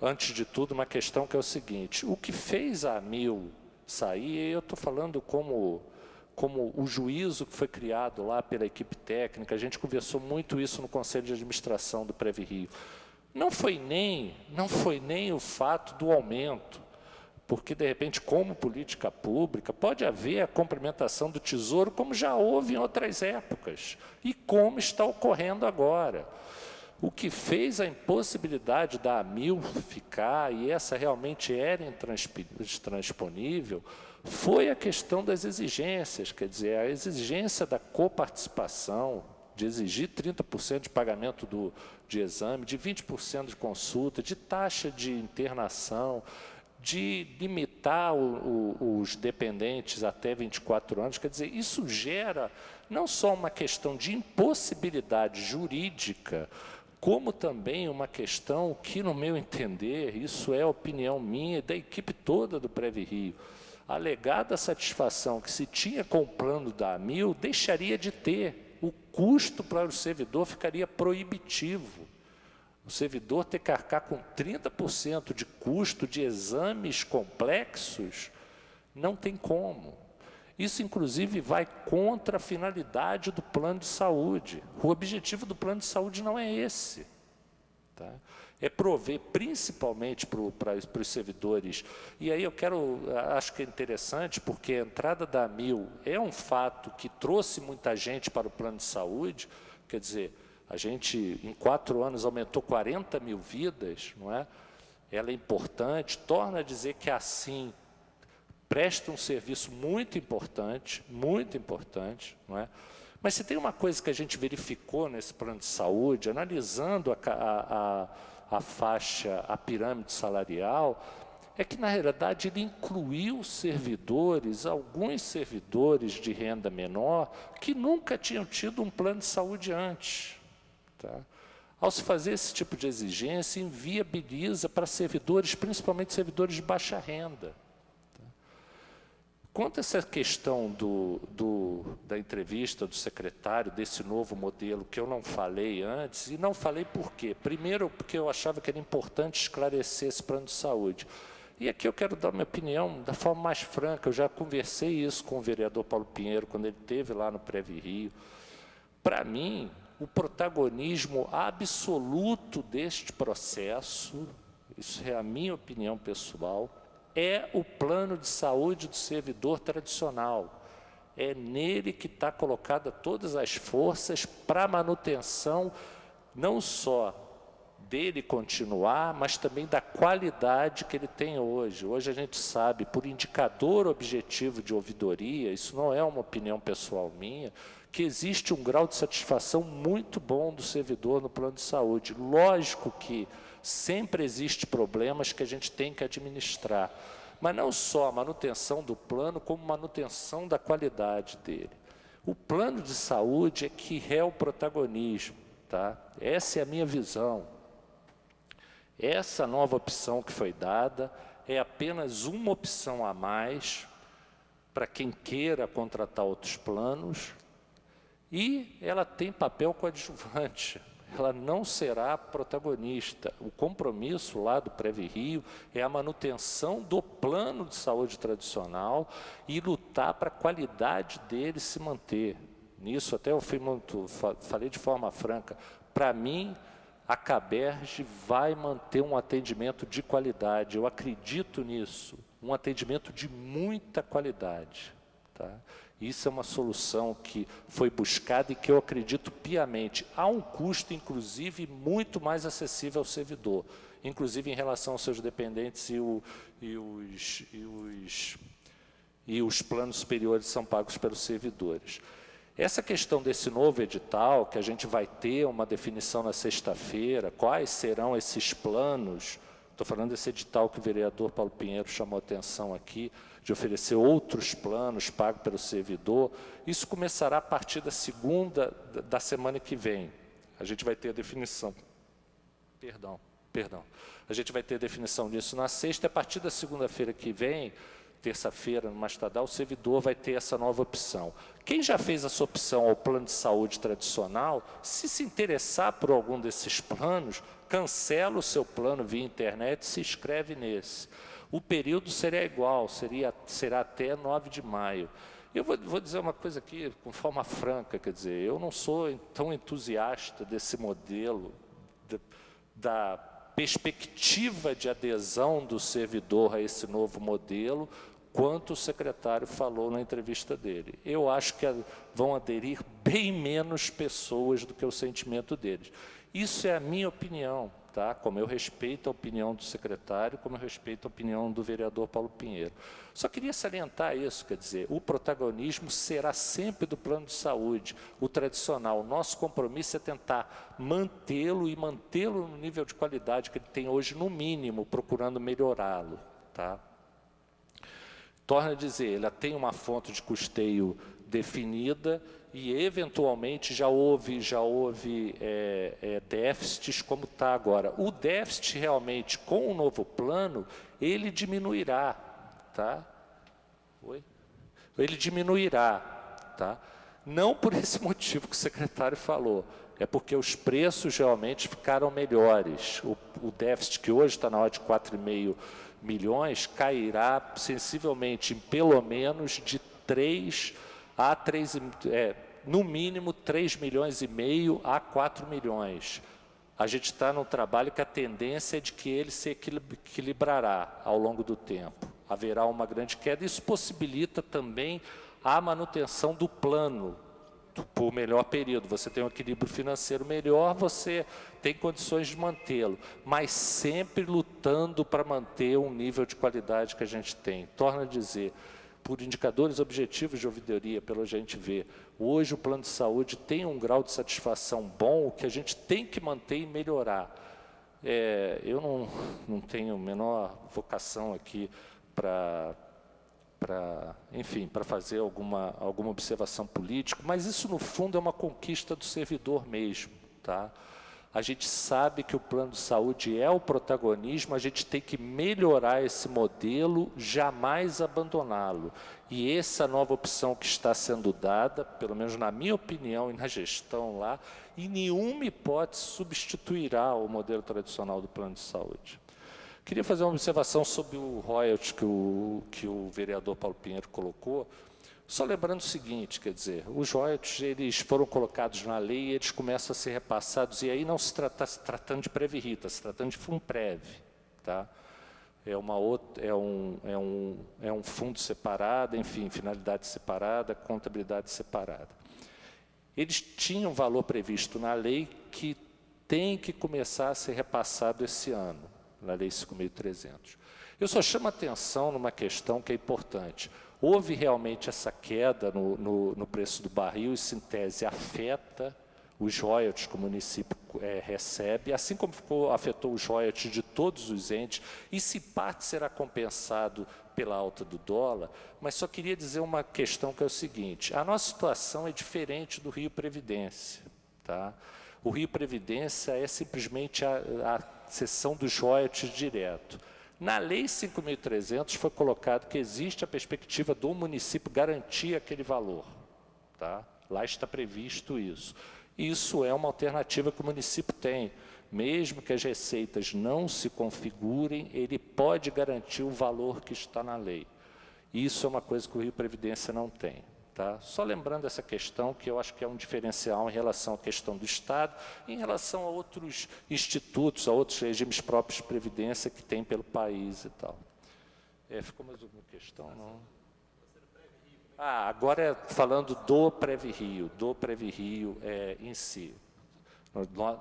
antes de tudo, uma questão que é o seguinte: o que fez a AMIL sair, eu estou falando como o juízo que foi criado lá pela equipe técnica, a gente conversou muito isso no Conselho de Administração do Previ-Rio, não foi nem o fato do aumento, porque, de repente, como política pública, pode haver a complementação do Tesouro, como já houve em outras épocas, e como está ocorrendo agora. O que fez a impossibilidade da AMIL ficar, e essa realmente era intransponível, foi a questão das exigências, quer dizer, a exigência da coparticipação, de exigir 30% de pagamento de exame, de 20% de consulta, de taxa de internação, de limitar os dependentes até 24 anos, quer dizer, isso gera não só uma questão de impossibilidade jurídica, como também uma questão que, no meu entender, isso é opinião minha e da equipe toda do PreviRio, a alegada satisfação que se tinha com o plano da AMIL deixaria de ter. O custo para o servidor ficaria proibitivo. O servidor ter que arcar com 30% de custo de exames complexos, não tem como. Isso, inclusive, vai contra a finalidade do plano de saúde. O objetivo do plano de saúde não é esse. Tá? É prover, principalmente para os servidores. E aí acho que é interessante, porque a entrada da AMIL é um fato que trouxe muita gente para o plano de saúde. Quer dizer, a gente, em 4 anos, aumentou 40 mil vidas, não é? Ela é importante, torna a dizer que assim presta um serviço muito importante, não é? Mas se tem uma coisa que a gente verificou nesse plano de saúde, analisando a faixa, a pirâmide salarial, é que, na realidade, ele incluiu servidores, alguns servidores de renda menor, que nunca tinham tido um plano de saúde antes. Tá? Ao se fazer esse tipo de exigência, inviabiliza para servidores, principalmente servidores de baixa renda. Quanto a essa questão da entrevista do secretário, desse novo modelo, que eu não falei antes, e não falei por quê? Primeiro, porque eu achava que era importante esclarecer esse plano de saúde. E aqui eu quero dar minha opinião da forma mais franca. Eu já conversei isso com o vereador Paulo Pinheiro, quando ele esteve lá no PreviRio. Para mim, o protagonismo absoluto deste processo, isso é a minha opinião pessoal, é o plano de saúde do servidor tradicional. É nele que está colocada todas as forças para a manutenção, não só dele continuar, mas também da qualidade que ele tem hoje. Hoje a gente sabe, por indicador objetivo de ouvidoria, isso não é uma opinião pessoal minha, que existe um grau de satisfação muito bom do servidor no plano de saúde. Lógico que sempre existe problemas que a gente tem que administrar, mas não só a manutenção do plano, como manutenção da qualidade dele. O plano de saúde é que é o protagonismo, tá? Essa é a minha visão. Essa nova opção que foi dada é apenas uma opção a mais para quem queira contratar outros planos, e ela tem papel coadjuvante. Ela não será protagonista. O compromisso lá do PreviRio é a manutenção do plano de saúde tradicional e lutar para a qualidade dele se manter. Nisso até eu falei de forma franca. Para mim, a CABERJ vai manter um atendimento de qualidade. Eu acredito nisso. Um atendimento de muita qualidade. Tá? Isso é uma solução que foi buscada e que eu acredito piamente. Há um custo, inclusive, muito mais acessível ao servidor, inclusive em relação aos seus dependentes e os planos superiores são pagos pelos servidores. Essa questão desse novo edital, que a gente vai ter uma definição na sexta-feira, quais serão esses planos, estou falando desse edital que o vereador Paulo Pinheiro chamou a atenção aqui, de oferecer outros planos pagos pelo servidor, isso começará a partir da segunda da semana que vem. A gente vai ter a definição. Perdão. A gente vai ter a definição disso na sexta, e a partir da segunda-feira que vem, terça-feira, no mais tardar, o servidor vai ter essa nova opção. Quem já fez essa opção ao plano de saúde tradicional, se interessar por algum desses planos, cancela o seu plano via internet e se inscreve nesse. O período seria igual, será até 9 de maio. Eu vou dizer uma coisa aqui, com forma franca, quer dizer, eu não sou tão entusiasta desse modelo, da perspectiva de adesão do servidor a esse novo modelo, quanto o secretário falou na entrevista dele. Eu acho que vão aderir bem menos pessoas do que o sentimento deles. Isso é a minha opinião, tá? Como eu respeito a opinião do secretário, como eu respeito a opinião do vereador Paulo Pinheiro. Só queria salientar isso, quer dizer, o protagonismo será sempre do plano de saúde, o tradicional. O nosso compromisso é tentar mantê-lo e mantê-lo no nível de qualidade que ele tem hoje, no mínimo, procurando melhorá-lo, tá? Torna a dizer, ela tem uma fonte de custeio definida e, eventualmente, já houve déficits como está agora. O déficit, realmente, com o novo plano, ele diminuirá, tá? Oi? Ele diminuirá, tá? Não por esse motivo que o secretário falou, é porque os preços realmente ficaram melhores. O déficit, que hoje está na ordem de 4,5 milhões, cairá sensivelmente em pelo menos de 3 a 3, no mínimo 3,5 milhões a 4 milhões. A gente está num trabalho que a tendência é de que ele se equilibrará ao longo do tempo. Haverá uma grande queda. Isso possibilita também a manutenção do plano por melhor período. Você tem um equilíbrio financeiro melhor, você tem condições de mantê-lo, mas sempre lutando para manter um nível de qualidade que a gente tem. Torno a dizer, por indicadores objetivos de ouvidoria, pelo que a gente vê, hoje o plano de saúde tem um grau de satisfação bom que a gente tem que manter e melhorar. Eu não tenho a menor vocação aqui enfim, para fazer alguma observação política, mas isso, no fundo, é uma conquista do servidor mesmo, tá? A gente sabe que o plano de saúde é o protagonismo, a gente tem que melhorar esse modelo, jamais abandoná-lo. E essa nova opção que está sendo dada, pelo menos na minha opinião e na gestão lá, em nenhuma hipótese substituirá o modelo tradicional do plano de saúde. Queria fazer uma observação sobre o royalty que o vereador Paulo Pinheiro colocou, só lembrando o seguinte, quer dizer, os royalties eles foram colocados na lei e eles começam a ser repassados, e aí não se tratando de Previ-Rio, está se tratando de Funprev, tá? É um fundo separado, enfim, finalidade separada, contabilidade separada. Eles tinham valor previsto na lei que tem que começar a ser repassado esse ano, na Lei 5.300. Eu só chamo a atenção numa questão que é importante. Houve realmente essa queda no preço do barril, isso, em tese, afeta os royalties que o município recebe, assim como afetou os royalties de todos os entes, e se parte será compensado pela alta do dólar, mas só queria dizer uma questão que é o seguinte, a nossa situação é diferente do Rio Previdência, tá? O Rio Previdência é simplesmente a seção dos royalties direto. Na Lei 5.300 foi colocado que existe a perspectiva do município garantir aquele valor, tá? Lá está previsto isso. Isso é uma alternativa que o município tem. Mesmo que as receitas não se configurem, ele pode garantir o valor que está na lei. Isso é uma coisa que o Rio Previdência não tem. Tá? Só lembrando essa questão, que eu acho que é um diferencial em relação à questão do Estado, em relação a outros institutos, a outros regimes próprios de previdência que tem pelo país e tal. Ficou mais alguma questão? Não? Agora falando do Previ-Rio, em si.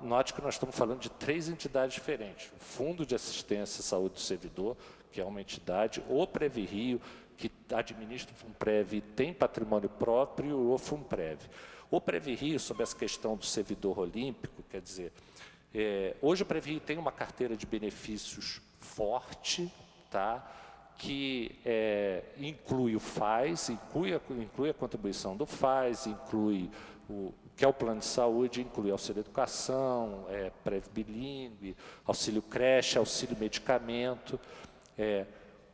Note que nós estamos falando de 3 entidades diferentes. O Fundo de Assistência à Saúde do Servidor, que é uma entidade, o Previ-Rio, que administra o Funprev e tem patrimônio próprio, o Funprev. O Previ-Rio, sobre essa questão do servidor olímpico, quer dizer, hoje o Previ-Rio tem uma carteira de benefícios forte, tá? Que inclui o FAS, inclui a contribuição do FAS, inclui que é o plano de saúde, inclui auxílio educação, Prev bilíngue, auxílio creche, auxílio medicamento.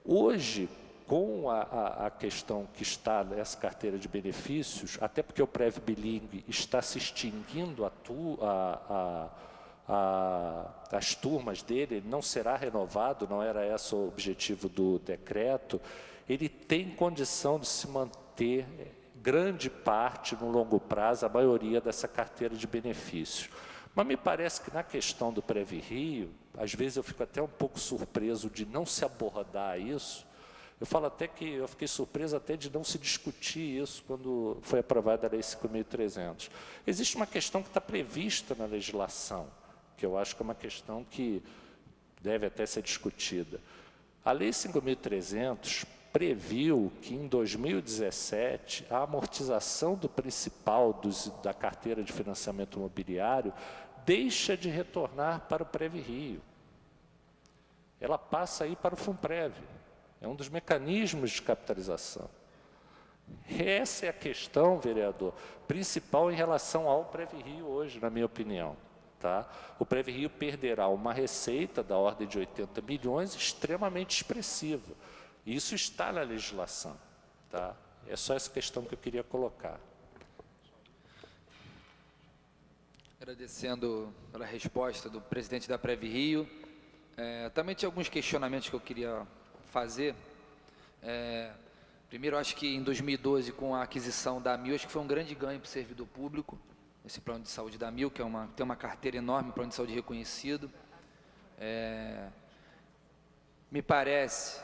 Hoje, com a questão que está nessa carteira de benefícios, até porque o Prev bilíngue está se extinguindo as turmas dele, não será renovado, não era esse o objetivo do decreto, ele tem condição de se manter grande parte, no longo prazo, a maioria dessa carteira de benefícios. Mas me parece que na questão do Previ-Rio, às vezes eu fico até um pouco surpreso de não se abordar isso. Eu falo até que eu fiquei surpreso até de não se discutir isso quando foi aprovada a Lei 5.300. Existe uma questão que está prevista na legislação, que eu acho que é uma questão que deve até ser discutida. A Lei 5.300 previu que, em 2017, a amortização do principal da carteira de financiamento imobiliário deixa de retornar para o Previ-Rio. Ela passa aí para o Funprev. É um dos mecanismos de capitalização. Essa é a questão, vereador, principal em relação ao PreviRio hoje, na minha opinião. Tá? O PreviRio perderá uma receita da ordem de 80 milhões extremamente expressiva. Isso está na legislação. Tá? É só essa questão que eu queria colocar. Agradecendo pela resposta do presidente da PreviRio. Também tinha alguns questionamentos que eu queria fazer. Primeiro, acho que em 2012, com a aquisição da AMIL, acho que foi um grande ganho para o servidor público, esse plano de saúde da AMIL, que tem uma carteira enorme, plano de saúde reconhecido. Me parece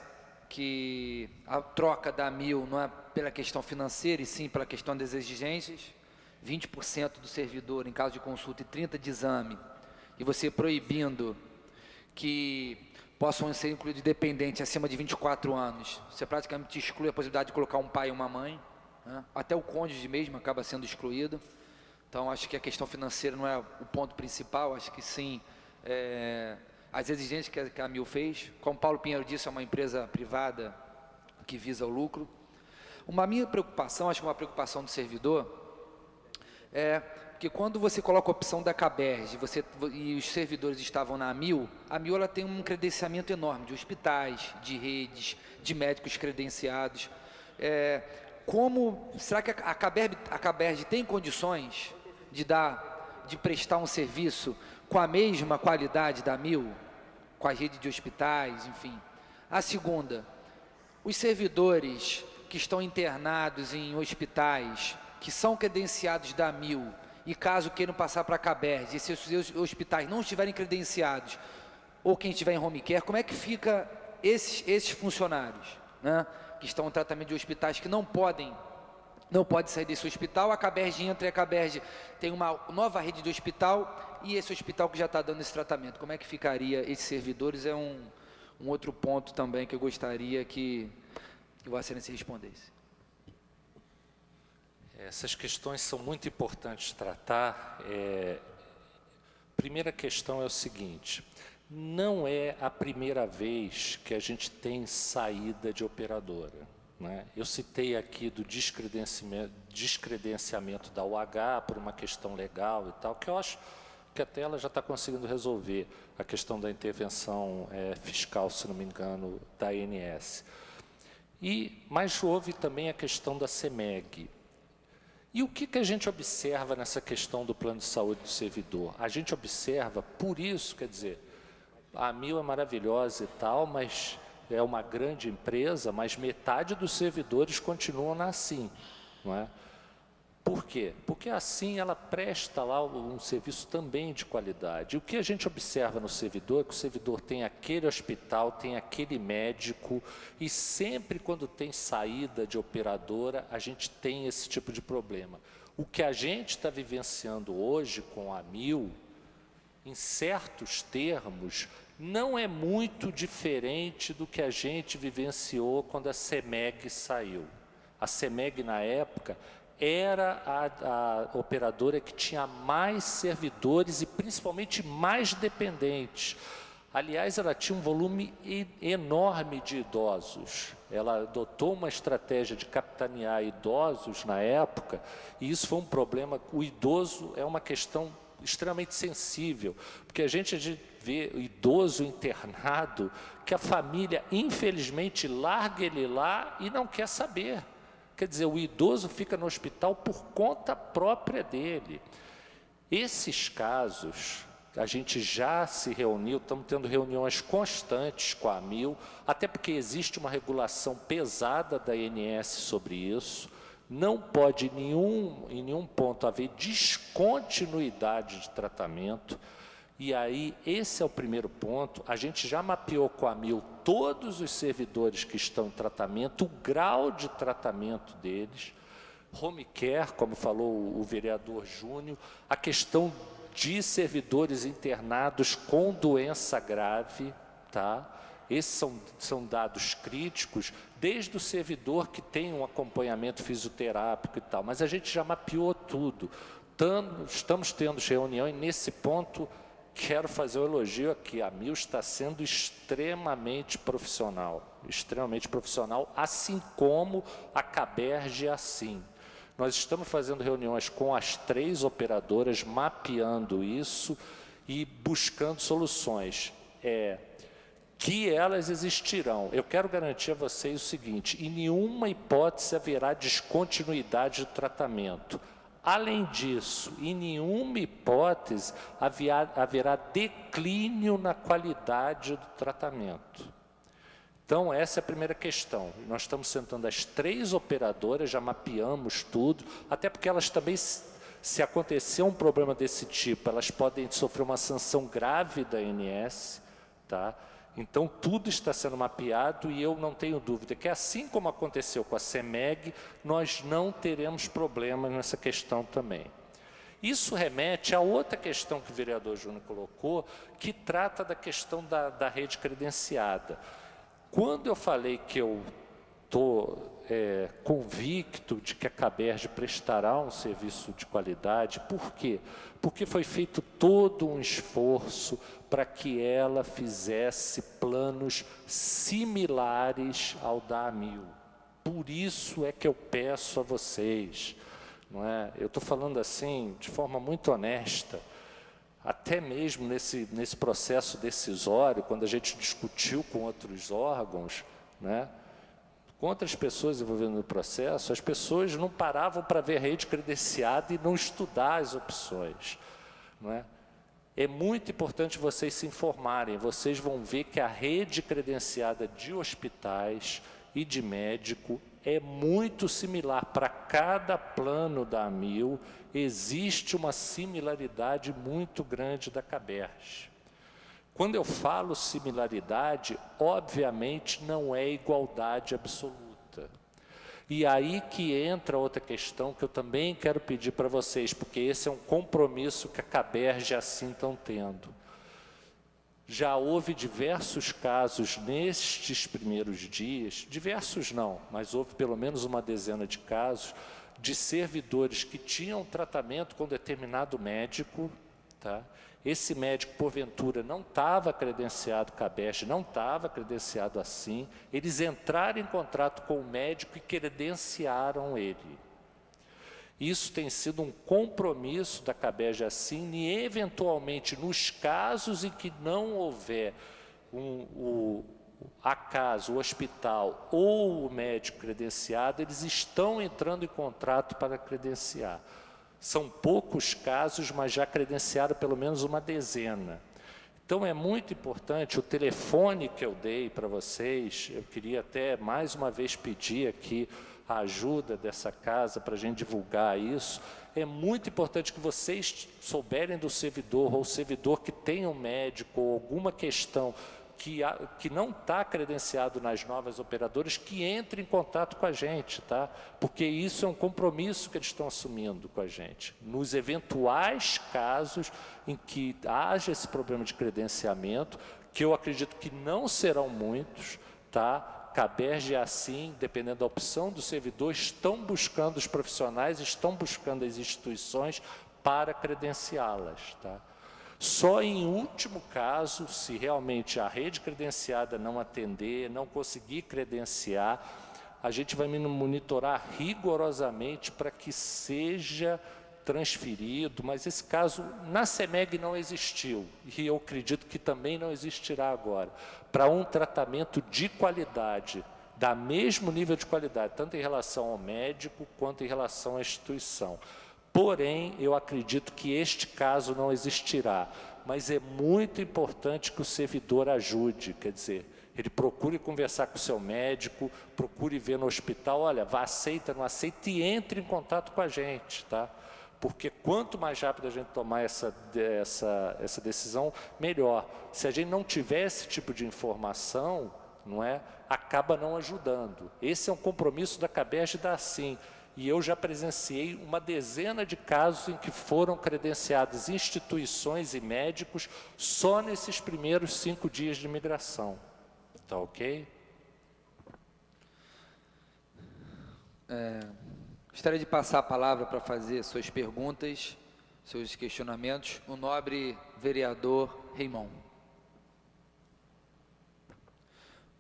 que a troca da AMIL não é pela questão financeira, e sim pela questão das exigências. 20% do servidor em caso de consulta e 30% de exame, e você proibindo que possam ser incluídos dependentes acima de 24 anos, você praticamente exclui a possibilidade de colocar um pai e uma mãe, né? Até o cônjuge mesmo acaba sendo excluído. Então, acho que a questão financeira não é o ponto principal, acho que sim, as exigências que a AMIL fez. Como Paulo Pinheiro disse, é uma empresa privada que visa o lucro. Uma minha preocupação, acho que uma preocupação do servidor, porque quando você coloca a opção da CABERJ e os servidores estavam na AMIL, a AMIL ela tem um credenciamento enorme de hospitais, de redes, de médicos credenciados. Será que a CABERJ tem condições de prestar um serviço com a mesma qualidade da AMIL, com a rede de hospitais, enfim? A segunda, os servidores que estão internados em hospitais, que são credenciados da AMIL, e caso queiram passar para a CABERJ, e se os hospitais não estiverem credenciados, ou quem estiver em home care, como é que fica esses funcionários, né, que estão em tratamento de hospitais que não podem sair desse hospital? A CABERJ entra, e a CABERJ tem uma nova rede de hospital, e esse hospital que já está dando esse tratamento, como é que ficaria esses servidores? É um outro ponto também que eu gostaria que Vossa Excelência respondesse. Essas questões são muito importantes tratar. Primeira questão é o seguinte: não é a primeira vez que a gente tem saída de operadora, né? Eu citei aqui do descredenciamento da UH por uma questão legal e tal, que eu acho que até ela já está conseguindo resolver a questão da intervenção fiscal, se não me engano, da ANS. Mas houve também a questão da CEMEG. E o que a gente observa nessa questão do plano de saúde do servidor? A gente observa, por isso, quer dizer, a AMIL é maravilhosa e tal, mas é uma grande empresa, mas metade dos servidores continuam na Assim, não é? Por quê? Porque assim ela presta lá um serviço também de qualidade. E o que a gente observa no servidor é que o servidor tem aquele hospital, tem aquele médico, e sempre quando tem saída de operadora, a gente tem esse tipo de problema. O que a gente está vivenciando hoje com a AMIL, em certos termos, não é muito diferente do que a gente vivenciou quando a CEMEG saiu. A CEMEG, na época, era a operadora que tinha mais servidores e principalmente mais dependentes. Aliás, ela tinha um volume enorme de idosos. Ela adotou uma estratégia de capitanear idosos na época, e isso foi um problema. O idoso é uma questão extremamente sensível, porque a gente vê o idoso internado, que a família, infelizmente, larga ele lá e não quer saber. Quer dizer, o idoso fica no hospital por conta própria dele. Esses casos, a gente já se reuniu, estamos tendo reuniões constantes com a AMIL, até porque existe uma regulação pesada da ANS sobre isso. Não pode em nenhum ponto haver descontinuidade de tratamento. E aí, esse é o primeiro ponto. A gente já mapeou com a AMIL todos os servidores que estão em tratamento, o grau de tratamento deles, home care, como falou o vereador Júnior, a questão de servidores internados com doença grave, tá? Esses são dados críticos, desde o servidor que tem um acompanhamento fisioterápico e tal, mas a gente já mapeou tudo. Estamos tendo reunião e nesse ponto quero fazer um elogio aqui. A AMIL está sendo extremamente profissional, assim como a CABERJ é assim. Nós estamos fazendo reuniões com as 3 operadoras, mapeando isso e buscando soluções. Que elas existirão. Eu quero garantir a vocês o seguinte: em nenhuma hipótese haverá descontinuidade do tratamento. Além disso, em nenhuma hipótese haverá declínio na qualidade do tratamento. Então, essa é a primeira questão. Nós estamos sentando as 3 operadoras, já mapeamos tudo, até porque elas também, se acontecer um problema desse tipo, elas podem sofrer uma sanção grave da ANS, tá? Então, tudo está sendo mapeado e eu não tenho dúvida que, assim como aconteceu com a CEMEG, nós não teremos problemas nessa questão também. Isso remete a outra questão que o vereador Júnior colocou, que trata da questão da rede credenciada. Quando eu falei que eu estou convicto de que a CABERJ prestará um serviço de qualidade, por quê? Porque foi feito todo um esforço para que ela fizesse planos similares ao da AMIL. Por isso é que eu peço a vocês, não é? Eu estou falando assim de forma muito honesta, até mesmo nesse processo decisório, quando a gente discutiu com outros órgãos, né, com outras pessoas envolvidas no processo, as pessoas não paravam para ver a rede credenciada e não estudar as opções, não é? É muito importante vocês se informarem. Vocês vão ver que a rede credenciada de hospitais e de médico é muito similar. Para cada plano da AMIL, existe uma similaridade muito grande da CABERJ. Quando eu falo similaridade, obviamente não é igualdade absoluta. E aí que entra outra questão que eu também quero pedir para vocês, porque esse é um compromisso que a CABERJ assim estão tendo. Já houve diversos casos nestes primeiros dias, diversos não, mas houve pelo menos uma dezena de casos, de servidores que tinham tratamento com determinado médico, tá? Esse médico, porventura, não estava credenciado CABERJ, não estava credenciado assim, eles entraram em contrato com o médico e credenciaram ele. Isso tem sido um compromisso da CABERJ assim, e eventualmente, nos casos em que não houver o hospital ou o médico credenciado, eles estão entrando em contrato para credenciar. São poucos casos, mas já credenciaram pelo menos uma dezena. Então, é muito importante, o telefone que eu dei para vocês, eu queria até mais uma vez pedir aqui a ajuda dessa casa para a gente divulgar isso. É muito importante que vocês souberem do servidor, ou servidor que tem um médico, ou alguma questão que não está credenciado nas novas operadoras, que entre em contato com a gente, tá? Porque isso é um compromisso que eles estão assumindo com a gente. Nos eventuais casos em que haja esse problema de credenciamento, que eu acredito que não serão muitos, tá? CABERJ é assim, dependendo da opção do servidor, estão buscando os profissionais, estão buscando as instituições para credenciá-las, tá? Só em último caso, se realmente a rede credenciada não atender, não conseguir credenciar, a gente vai monitorar rigorosamente para que seja transferido, mas esse caso na CEMEG não existiu, e eu acredito que também não existirá agora, para um tratamento de qualidade, da mesmo nível de qualidade, tanto em relação ao médico quanto em relação à instituição. Porém, eu acredito que este caso não existirá, mas é muito importante que o servidor ajude, quer dizer, ele procure conversar com o seu médico, procure ver no hospital, olha, aceita, não aceita, e entre em contato com a gente, tá? Porque quanto mais rápido a gente tomar essa decisão, melhor. Se a gente não tiver esse tipo de informação, não é, acaba não ajudando. Esse é um compromisso da CABERJ da assim. E eu já presenciei uma dezena de casos em que foram credenciadas instituições e médicos só nesses primeiros 5 dias de migração. Tá ok? Gostaria de passar a palavra para fazer suas perguntas seus questionamentos o nobre vereador Raimon.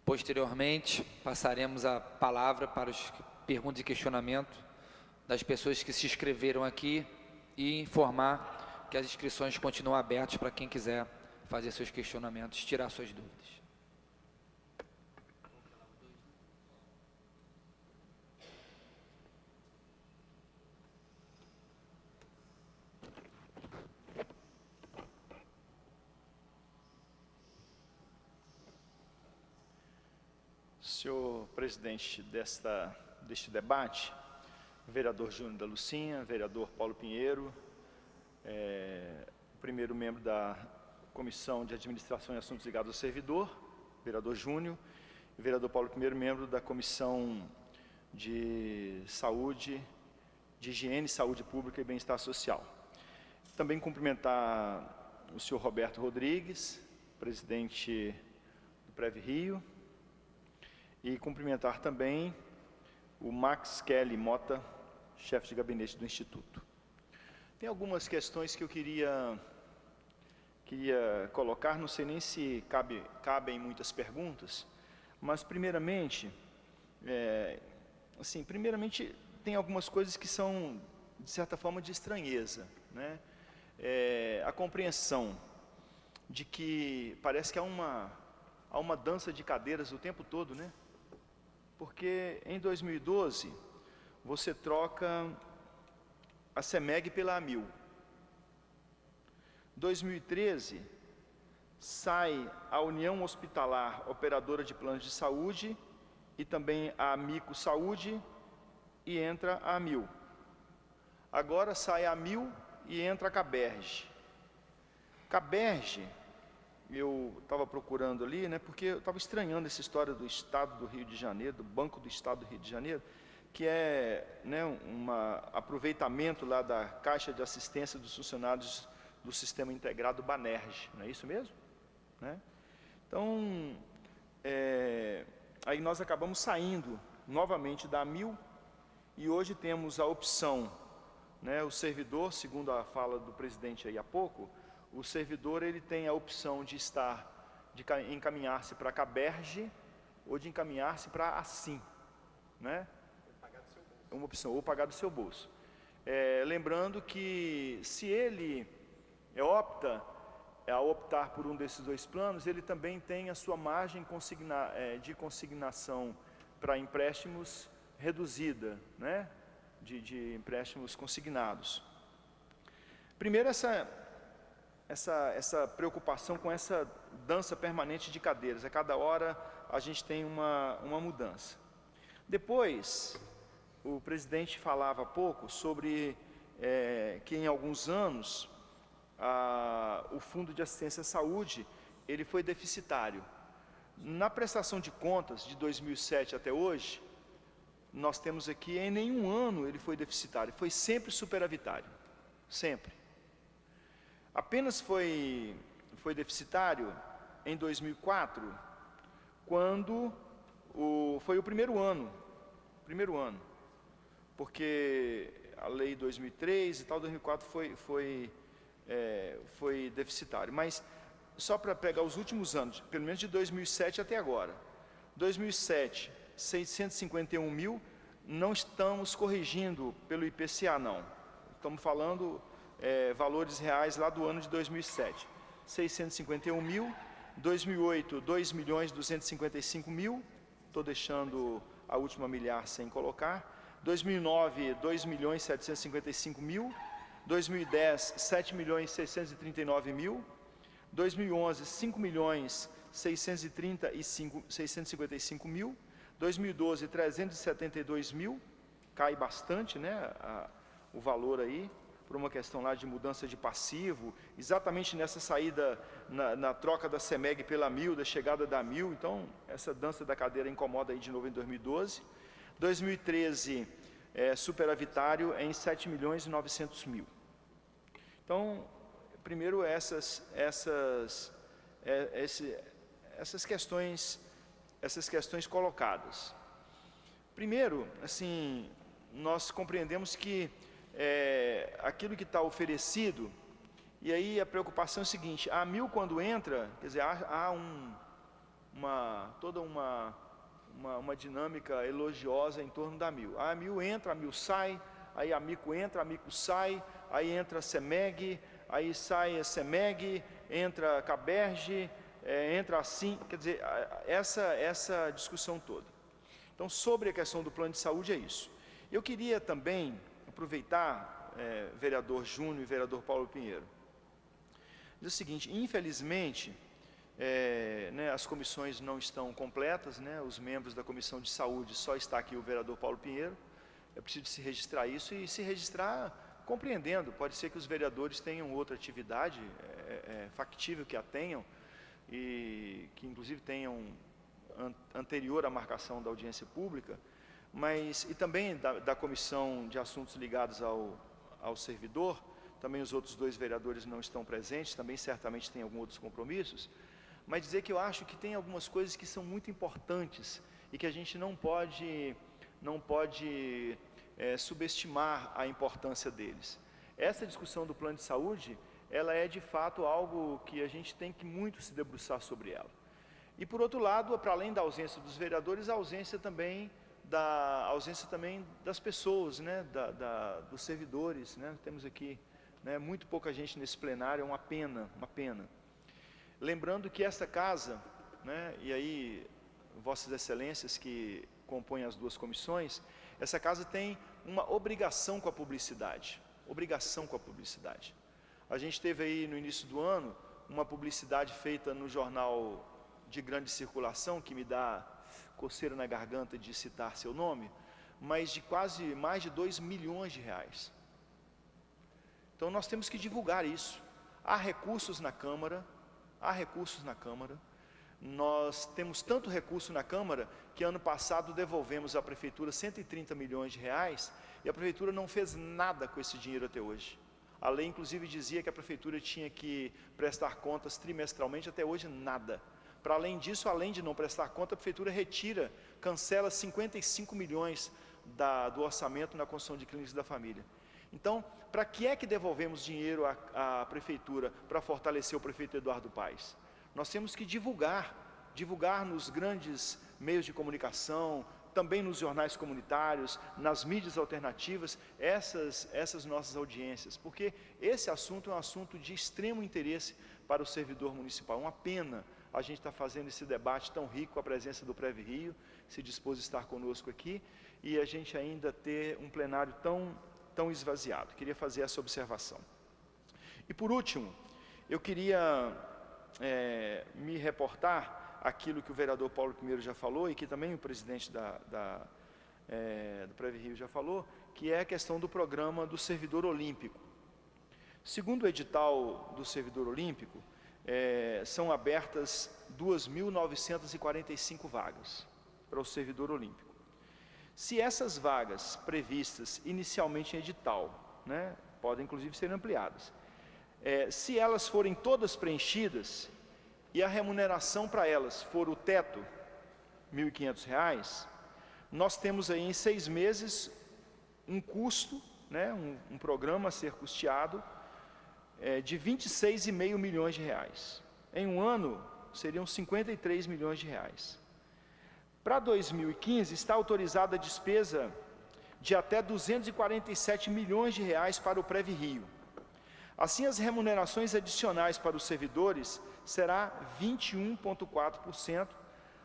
Posteriormente, passaremos a palavra para os perguntas e questionamentos das pessoas que se inscreveram aqui e informar que as inscrições continuam abertas para quem quiser fazer seus questionamentos, tirar suas dúvidas. Senhor presidente deste debate, vereador Júnior da Lucinha, vereador Paulo Pinheiro, primeiro membro da Comissão de Administração e Assuntos Ligados ao Servidor, vereador Júnior, e vereador Paulo Pinheiro, membro da Comissão de Saúde, de Higiene, Saúde Pública e Bem-Estar Social. Também cumprimentar o senhor Roberto Rodrigues, presidente do Prev Rio, e cumprimentar também o Max Kelly Mota, chefe de gabinete do Instituto. Tem algumas questões que eu queria colocar, não sei nem se cabem muitas perguntas, mas primeiramente, primeiramente tem algumas coisas que são, de certa forma, de estranheza, né? A compreensão de que parece que há uma dança de cadeiras o tempo todo, né? Porque em 2012, você troca a CEMEG pela AMIL. 2013, sai a União Hospitalar Operadora de Planos de Saúde e também a Amico Saúde e entra a AMIL. Agora sai a AMIL e entra a CABERJ. CABERJ, eu estava procurando ali, né, porque eu estava estranhando essa história do Estado do Rio de Janeiro, do Banco do Estado do Rio de Janeiro, que é, né, um aproveitamento lá da Caixa de Assistência dos Funcionários do Sistema Integrado Banerj, não é isso mesmo? Né? Então, aí nós acabamos saindo novamente da AMIL e hoje temos a opção, né, o servidor, segundo a fala do presidente aí há pouco, o servidor ele tem a opção de encaminhar-se para a CABERJ ou de encaminhar-se para a ASSIM, né? Uma opção, ou pagar do seu bolso. Lembrando que se ele optar por um desses dois planos, ele também tem a sua margem de consignação para empréstimos reduzida, né? De empréstimos consignados. Primeiro, essa preocupação com essa dança permanente de cadeiras. A cada hora a gente tem uma mudança. Depois, o presidente falava há pouco sobre que em alguns anos o Fundo de Assistência à Saúde ele foi deficitário. Na prestação de contas de 2007 até hoje, nós temos aqui em nenhum ano ele foi deficitário, foi sempre superavitário, sempre. Apenas foi deficitário em 2004, quando foi o primeiro ano, porque a lei 2003 e tal, 2004 foi deficitário. Mas só para pegar os últimos anos, pelo menos de 2007 até agora, 2007, 651 mil, não estamos corrigindo pelo IPCA não, estamos falando valores reais lá do ano de 2007, 651 mil, 2008, 2 milhões 255 mil, estou deixando a última milhar sem colocar, 2009, 2 milhões 755 mil, 2010, 7 milhões 639 mil, 2011, 5 milhões 655 mil, 2012, 372 mil, cai bastante, né, o valor aí, por uma questão lá de mudança de passivo, exatamente nessa saída, na troca da CEMEG pela AMIL, da chegada da AMIL, então essa dança da cadeira incomoda aí de novo em 2012. 2013, superavitário em 7 milhões e 900 mil. Então, primeiro essas questões colocadas. Primeiro, assim, nós compreendemos que aquilo que está oferecido, e aí a preocupação é o seguinte: a AMIL, quando entra, quer dizer, há toda uma dinâmica elogiosa em torno da AMIL. A AMIL entra, a AMIL sai, aí a Amico entra, a Amico sai, aí entra a CEMEG, aí sai a CEMEG, entra a CABERJ, entra assim, quer dizer, essa discussão toda. Então, sobre a questão do plano de saúde é isso. Eu queria também aproveitar, vereador Júnior e vereador Paulo Pinheiro, dizer o seguinte: infelizmente, as comissões não estão completas, os membros da Comissão de Saúde, só está aqui o vereador Paulo Pinheiro. É preciso se registrar isso e se registrar compreendendo. Pode ser que os vereadores tenham outra atividade, factível que a tenham, e que inclusive tenham anterior à marcação da audiência pública, mas e também da Comissão de Assuntos ligados ao servidor. Também os outros 2 vereadores não estão presentes, também certamente têm alguns outros compromissos, mas dizer que eu acho que tem algumas coisas que são muito importantes e que a gente não pode subestimar a importância deles. Essa discussão do plano de saúde, ela é de fato algo que a gente tem que muito se debruçar sobre ela. E por outro lado, para além da ausência dos vereadores, a ausência também das pessoas, dos servidores, Temos aqui muito pouca gente nesse plenário, é uma pena, uma pena. Lembrando que esta casa, e aí Vossas Excelências que compõem as 2 comissões, essa casa tem uma obrigação com a publicidade, A gente teve aí no início do ano uma publicidade feita no jornal de grande circulação, que me dá coceira na garganta de citar seu nome, mas de quase mais de R$2 milhões. Então nós temos que divulgar isso. Há recursos na Câmara, Nós temos tanto recurso na Câmara que ano passado devolvemos à Prefeitura R$130 milhões e a Prefeitura não fez nada com esse dinheiro até hoje. A lei inclusive dizia que a Prefeitura tinha que prestar contas trimestralmente, até hoje nada. Para além disso, além de não prestar conta, a Prefeitura cancela 55 milhões do orçamento na construção de clínicas da família. Então, para que é que devolvemos dinheiro à Prefeitura? Para fortalecer o prefeito Eduardo Paes. Nós temos que divulgar nos grandes meios de comunicação, também nos jornais comunitários, nas mídias alternativas, essas nossas audiências, porque esse assunto é um assunto de extremo interesse para o servidor municipal. É uma pena a gente estar fazendo esse debate tão rico, com a presença do Prev Rio, se dispôs a estar conosco aqui, e a gente ainda ter um plenário tão esvaziado. Queria fazer essa observação. E por último, eu queria me reportar aquilo que o vereador Paulo Pinheiro já falou, e que também o presidente do Prev Rio já falou, que é a questão do programa do servidor olímpico. Segundo o edital do servidor olímpico, são abertas 2.945 vagas para o servidor olímpico. Se essas vagas previstas inicialmente em edital, podem inclusive ser ampliadas, se elas forem todas preenchidas e a remuneração para elas for o teto, R$ 1.500, nós temos aí em 6 meses um custo, um programa a ser custeado de R$ 26,5 milhões. Em um ano, seriam R$ 53 milhões. Para 2015, está autorizada a despesa de até R$ 247 milhões para o Prev Rio. Assim, as remunerações adicionais para os servidores será 21,4%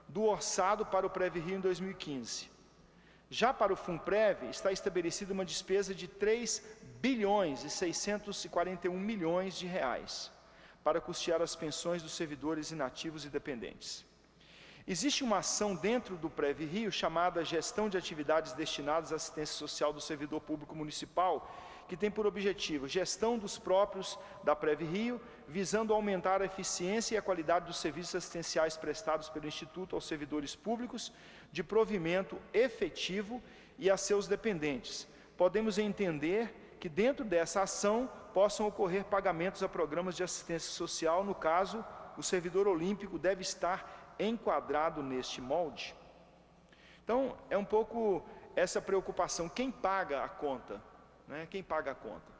do orçado para o Prev Rio em 2015. Já para o Funprev, está estabelecida uma despesa de R$ 3,641 milhões para custear as pensões dos servidores inativos e dependentes. Existe uma ação dentro do Prev Rio chamada Gestão de Atividades Destinadas à Assistência Social do Servidor Público Municipal, que tem por objetivo gestão dos próprios da Prev Rio, visando aumentar a eficiência e a qualidade dos serviços assistenciais prestados pelo Instituto aos servidores públicos, de provimento efetivo e a seus dependentes. Podemos entender que dentro dessa ação possam ocorrer pagamentos a programas de assistência social, no caso, o servidor olímpico deve estar enquadrado neste molde. Então, é um pouco essa preocupação, quem paga a conta? né? Quem paga a conta?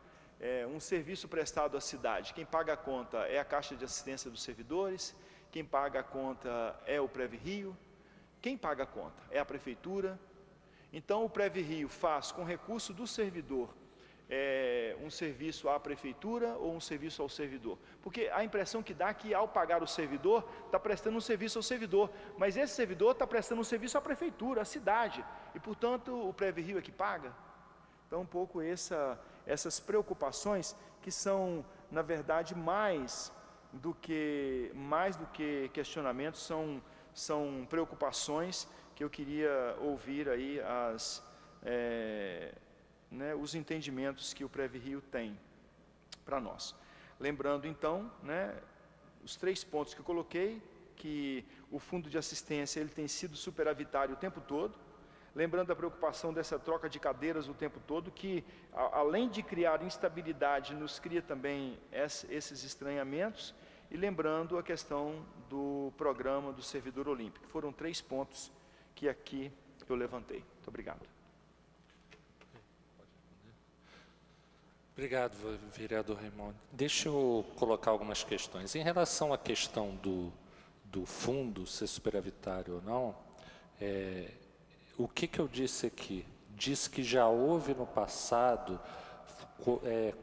Um serviço prestado à cidade, quem paga a conta é a Caixa de Assistência dos Servidores, quem paga a conta é o PREVI-Rio, quem paga a conta é a Prefeitura. Então o PREVI-Rio faz com recurso do servidor um serviço à Prefeitura ou um serviço ao servidor? Porque a impressão que dá é que ao pagar o servidor, está prestando um serviço ao servidor, mas esse servidor está prestando um serviço à Prefeitura, à cidade, e portanto o PREVI-Rio é que paga. Então um pouco essas preocupações que são, na verdade, mais do que questionamentos, são preocupações que eu queria ouvir aí os entendimentos que o PREVI-Rio tem para nós. Lembrando então, os 3 pontos que eu coloquei, que o fundo de assistência ele tem sido superavitário o tempo todo. Lembrando a preocupação dessa troca de cadeiras o tempo todo, que além de criar instabilidade, nos cria também esses estranhamentos. E lembrando a questão do programa do servidor olímpico. Foram 3 pontos que aqui eu levantei. Muito obrigado. Obrigado, vereador Raimundo. Deixa eu colocar algumas questões. Em relação à questão do fundo ser superavitário ou não, o que eu disse aqui? Disse que já houve no passado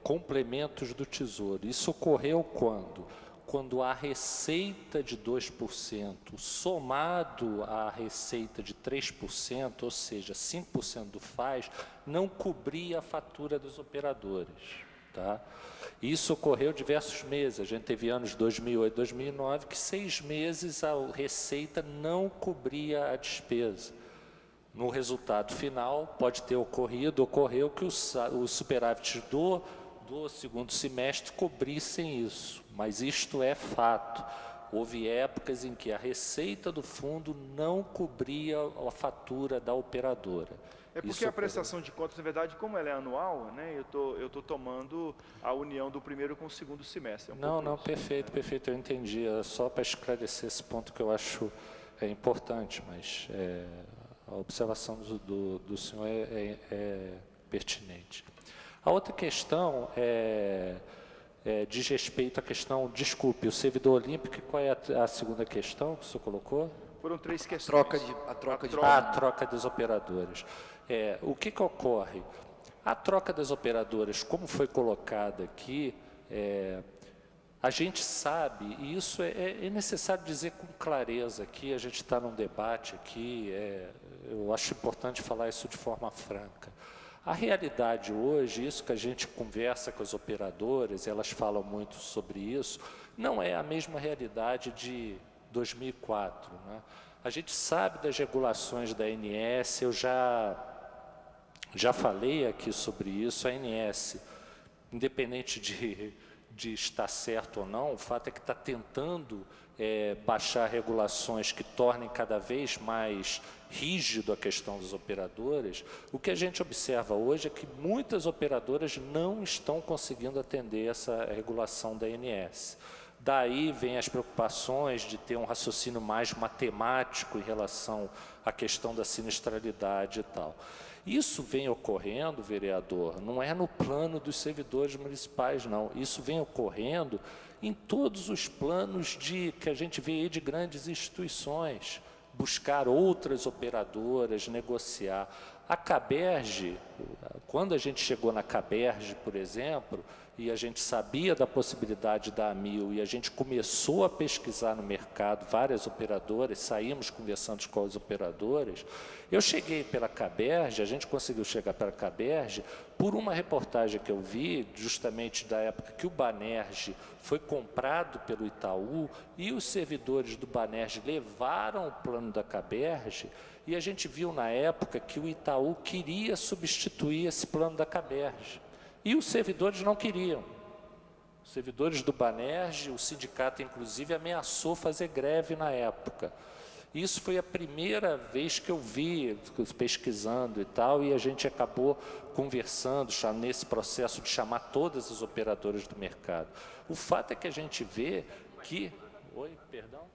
complementos do Tesouro. Isso ocorreu quando? Quando a receita de 2% somado à receita de 3%, ou seja, 5% do FAS, não cobria a fatura dos operadores. Tá? Isso ocorreu diversos meses. A gente teve anos 2008, 2009, que 6 meses a receita não cobria a despesa. No resultado final, pode ter ocorreu que o superávit do segundo semestre cobrissem isso, mas isto é fato. Houve épocas em que a receita do fundo não cobria a fatura da operadora. É porque a prestação de contas, na verdade, como ela é anual, eu estou tomando a união do primeiro com o segundo semestre. Não, perfeito, eu entendi. É só para esclarecer esse ponto que eu acho importante, mas a observação do senhor é pertinente. A outra questão diz respeito à questão, desculpe, o servidor olímpico, qual é a segunda questão que o senhor colocou? Foram 3 questões. A troca das operadoras. O que ocorre? A troca das operadoras, como foi colocada aqui, a gente sabe, e isso é necessário dizer com clareza aqui, a gente está num debate aqui, eu acho importante falar isso de forma franca. A realidade hoje, isso que a gente conversa com as operadoras, elas falam muito sobre isso, não é a mesma realidade de 2004. Né? A gente sabe das regulações da ANS, eu já falei aqui sobre isso, a ANS, independente de estar certo ou não, o fato é que está tentando baixar regulações que tornem cada vez mais rígido a questão das operadoras. O que a gente observa hoje é que muitas operadoras não estão conseguindo atender essa regulação da ANS. Daí vem as preocupações de ter um raciocínio mais matemático em relação à questão da sinistralidade e tal. Isso vem ocorrendo, vereador, não é no plano dos servidores municipais, não. Isso vem ocorrendo em todos os planos que a gente vê aí de grandes instituições, buscar outras operadoras, negociar. A CABERJ, quando a gente chegou na CABERJ, por exemplo, e a gente sabia da possibilidade da AMIL, e a gente começou a pesquisar no mercado várias operadoras, saímos conversando com as operadoras, eu cheguei pela CABERJ, a gente conseguiu chegar pela CABERJ, por uma reportagem que eu vi, justamente da época que o Banerj foi comprado pelo Itaú, e os servidores do Banerj levaram o plano da CABERJ, e a gente viu na época que o Itaú queria substituir esse plano da CABERJ. E os servidores não queriam. Os servidores do Banerj, o sindicato inclusive ameaçou fazer greve na época. Isso foi a primeira vez que eu vi, pesquisando e tal, e a gente acabou conversando nesse processo de chamar todas as operadoras do mercado. O fato é que a gente vê que... Oi, perdão?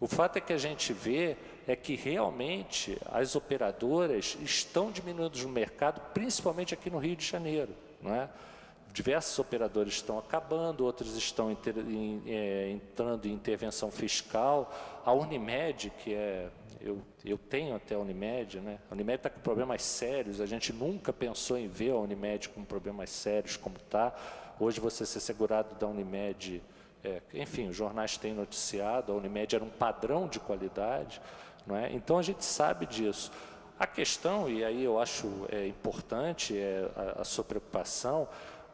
O fato é que a gente vê é que realmente as operadoras estão diminuindo no mercado, principalmente aqui no Rio de Janeiro, não é? Diversos operadores estão acabando, outros estão entrando em intervenção fiscal. A Unimed, que é... Eu tenho até a Unimed, né? A Unimed está com problemas sérios, a gente nunca pensou em ver a Unimed com problemas sérios como está. Hoje você ser segurado da Unimed, enfim, os jornais têm noticiado, a Unimed era um padrão de qualidade, não é? Então a gente sabe disso. A questão, e aí eu acho importante a sua preocupação,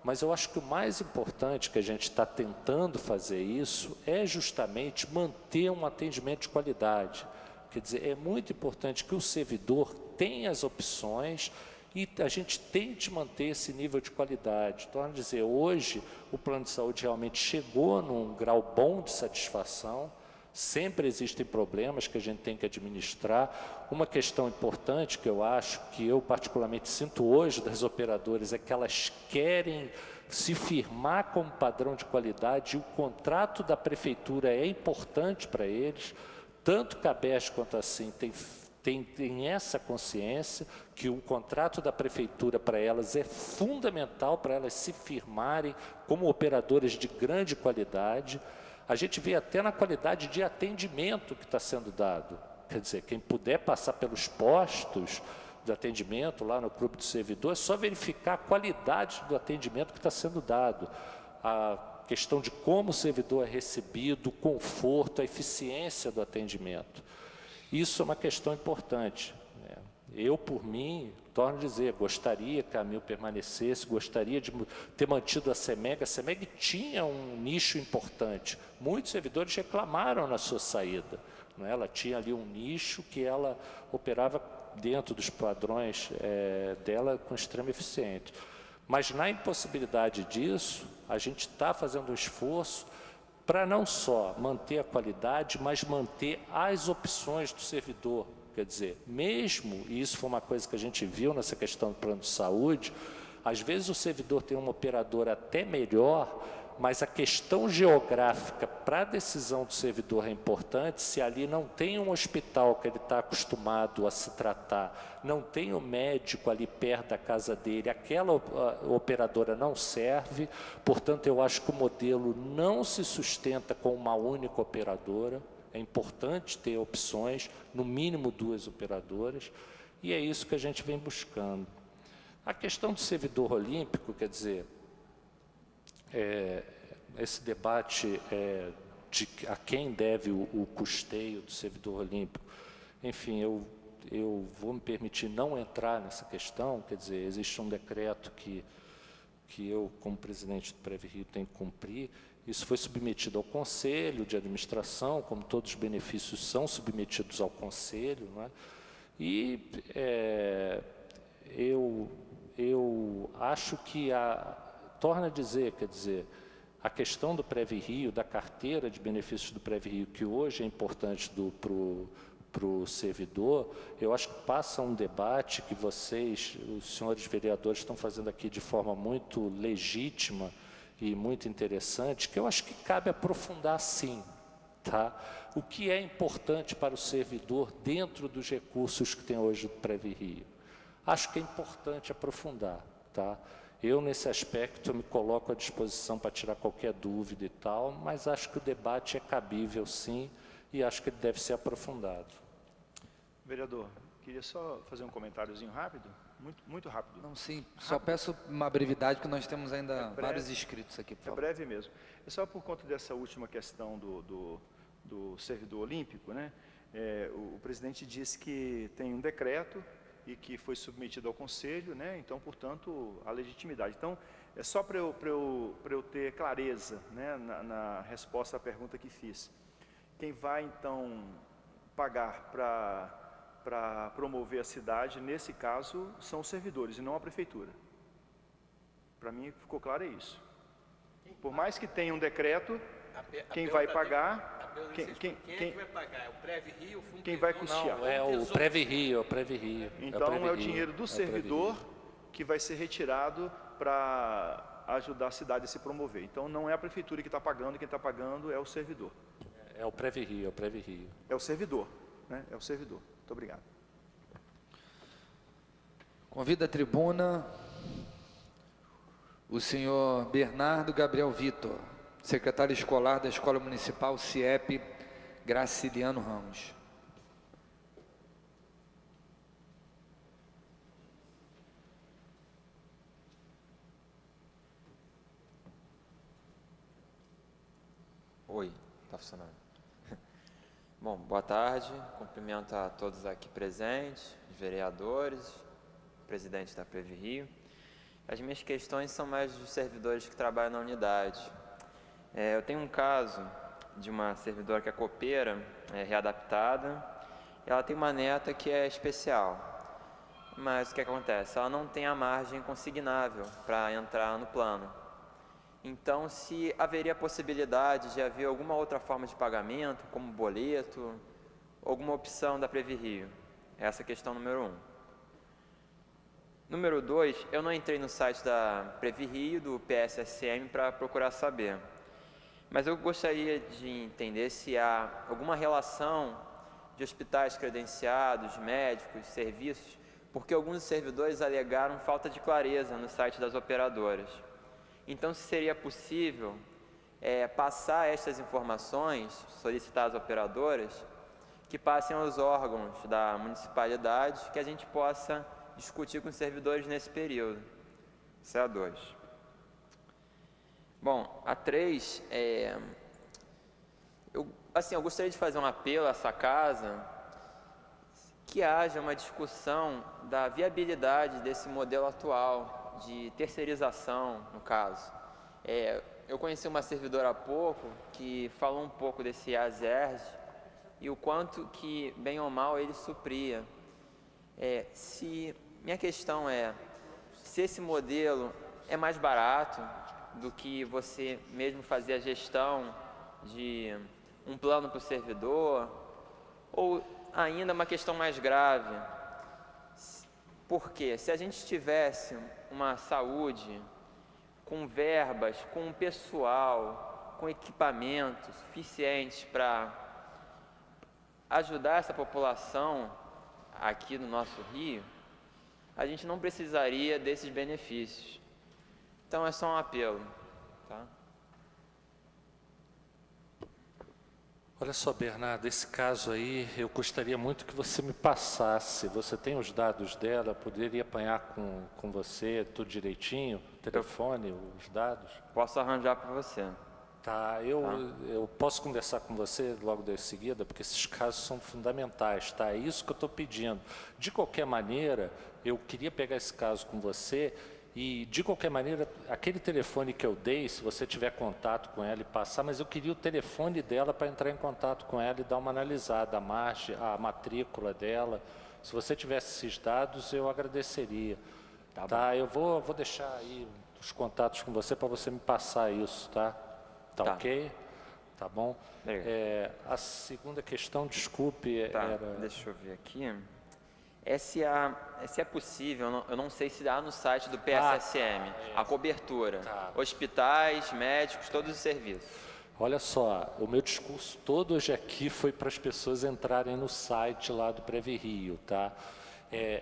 mas eu acho que o mais importante que a gente está tentando fazer isso é justamente manter um atendimento de qualidade. Quer dizer, é muito importante que o servidor tenha as opções e a gente tente manter esse nível de qualidade. Torno a dizer, hoje o plano de saúde realmente chegou num grau bom de satisfação. Sempre existem problemas que a gente tem que administrar. Uma questão importante que eu acho, que eu particularmente sinto hoje das operadoras, é que elas querem se firmar como padrão de qualidade e o contrato da prefeitura é importante para eles. Tanto Cabesp quanto assim tem essa consciência que o contrato da prefeitura para elas é fundamental para elas se firmarem como operadoras de grande qualidade. A gente vê até na qualidade de atendimento que está sendo dado. Quer dizer, quem puder passar pelos postos de atendimento lá no grupo do servidor, é só verificar a qualidade do atendimento que está sendo dado. A questão de como o servidor é recebido, o conforto, a eficiência do atendimento. Isso é uma questão importante. Eu, por mim, torno a dizer, gostaria que a AMIL permanecesse, gostaria de ter mantido a CEMEG. A CEMEG tinha um nicho importante. Muitos servidores reclamaram na sua saída. Não é? Ela tinha ali um nicho que ela operava dentro dos padrões dela com extrema eficiência. Mas na impossibilidade disso, a gente está fazendo um esforço para não só manter a qualidade, mas manter as opções do servidor. Quer dizer, mesmo, e isso foi uma coisa que a gente viu nessa questão do plano de saúde, às vezes o servidor tem uma operadora até melhor, mas a questão geográfica para a decisão do servidor é importante. Se ali não tem um hospital que ele está acostumado a se tratar, não tem um médico ali perto da casa dele, aquela operadora não serve. Portanto, eu acho que o modelo não se sustenta com uma única operadora. É importante ter opções, no mínimo 2 operadoras, e é isso que a gente vem buscando. A questão do servidor olímpico, quer dizer, esse debate de a quem deve o custeio do servidor olímpico, enfim, eu vou me permitir não entrar nessa questão. Quer dizer, existe um decreto que eu, como presidente do PREVI-Rio, tenho que cumprir. Isso foi submetido ao Conselho de Administração, como todos os benefícios são submetidos ao Conselho, não é? E eu acho que torna a dizer, quer dizer, a questão do PREVI-Rio, da carteira de benefícios do PREVI-Rio, que hoje é importante para o servidor, eu acho que passa um debate que vocês, os senhores vereadores, estão fazendo aqui de forma muito legítima e muito interessante, que eu acho que cabe aprofundar sim, tá? O que é importante para o servidor dentro dos recursos que tem hoje o PREVI-Rio. Acho que é importante aprofundar, tá? Eu, nesse aspecto, eu me coloco à disposição para tirar qualquer dúvida e tal, mas acho que o debate é cabível sim, e acho que ele deve ser aprofundado. Vereador, queria só fazer um comentáriozinho rápido, muito rápido. Não, sim, só peço uma brevidade, porque nós temos ainda vários inscritos aqui, por favor. É breve mesmo. É só por conta dessa última questão do servidor olímpico, né? O presidente disse que tem um decreto e que foi submetido ao Conselho, né? Então, portanto, a legitimidade. Então, é só para eu ter clareza, né, na resposta à pergunta que fiz. Quem vai, então, pagar para promover a cidade, nesse caso, são os servidores e não a prefeitura. Para mim, ficou claro isso. Por mais que tenha um decreto, quem vai pagar... Quem é que vai pagar? É o PREVI-Rio, o Fundo? Quem vai custear? Não, é o PREVI-Rio, é o PREVI-Rio. Então, é o dinheiro do servidor que vai ser retirado para ajudar a cidade a se promover. Então, não é a prefeitura que está pagando, quem está pagando é o servidor. É o Previ-Rio, é o Previ-Rio. É o servidor, né? É o servidor. Muito obrigado. Convido à tribuna o senhor Bernardo Gabriel Vitor, secretário escolar da Escola Municipal CIEP Graciliano Ramos. Oi, está funcionando. Bom, boa tarde, cumprimento a todos aqui presentes, os vereadores, presidente da Previ-Rio. As minhas questões são mais dos servidores que trabalham na unidade. Eu tenho um caso de uma servidora que é copeira, readaptada, e ela tem uma neta que é especial. Mas o que acontece? Ela não tem a margem consignável para entrar no plano. Então, se haveria a possibilidade de haver alguma outra forma de pagamento, como boleto, alguma opção da Previ-Rio. Essa é a questão número 1. Número 2, eu não entrei no site da Previ-Rio, do PSSM, para procurar saber. Mas eu gostaria de entender se há alguma relação de hospitais credenciados, médicos, serviços, porque alguns servidores alegaram falta de clareza no site das operadoras. Então, se seria possível passar estas informações, solicitar às operadoras, que passem aos órgãos da municipalidade, que a gente possa discutir com os servidores nesse período. Isso é a 2. Bom, a 3, eu gostaria de fazer um apelo a essa casa, que haja uma discussão da viabilidade desse modelo atual, de terceirização, no caso. Eu conheci uma servidora há pouco que falou um pouco desse ASERJ e o quanto que, bem ou mal, ele supria. Minha questão se esse modelo é mais barato do que você mesmo fazer a gestão de um plano para o servidor, ou ainda uma questão mais grave, porque se a gente tivesse uma saúde com verbas, com pessoal, com equipamento suficiente para ajudar essa população aqui no nosso Rio, a gente não precisaria desses benefícios. Então é só um apelo, tá? Olha só, Bernardo, esse caso aí, eu gostaria muito que você me passasse. Você tem os dados dela, poderia apanhar com você tudo direitinho, telefone, os dados? Posso arranjar para você. Tá, eu posso conversar com você logo de seguida, porque esses casos são fundamentais, tá? É isso que eu estou pedindo. De qualquer maneira, eu queria pegar esse caso com você e, de qualquer maneira, aquele telefone que eu dei, se você tiver contato com ela e passar, mas eu queria o telefone dela para entrar em contato com ela e dar uma analisada, a margem, a matrícula dela. Se você tivesse esses dados, eu agradeceria. Tá, eu vou deixar aí os contatos com você para você me passar isso, tá? Tá ok? Tá bom? A segunda questão, desculpe, era... Deixa eu ver aqui. Se é possível, eu não sei se há no site do PSSM, a cobertura, hospitais, médicos, todos os serviços. Olha só, o meu discurso todo hoje aqui foi para as pessoas entrarem no site lá do Previ-Rio, tá?